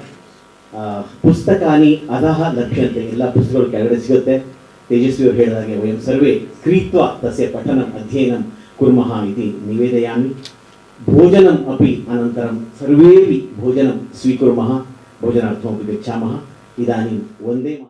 C: पुस्तकानि अधः लभ्यन्ते ಎಲ್ಲ ಪುಸ್ತಕಗಳು ಕೆಳಗಡೆ ಸಿಗುತ್ತೆ तेजस्वी ಅವರು ಹೇಳಿದಾಗೆ वयं सर्वे क्रीत्वा तस्य पठनम् अध्ययनं कुर्मः इति निवेदयामि भोजनम् अपि अनन्तरं सर्वेपि भोजनं स्वीकुर्मः भोजनार्थमपि गच्छामः इदानीं वन्दे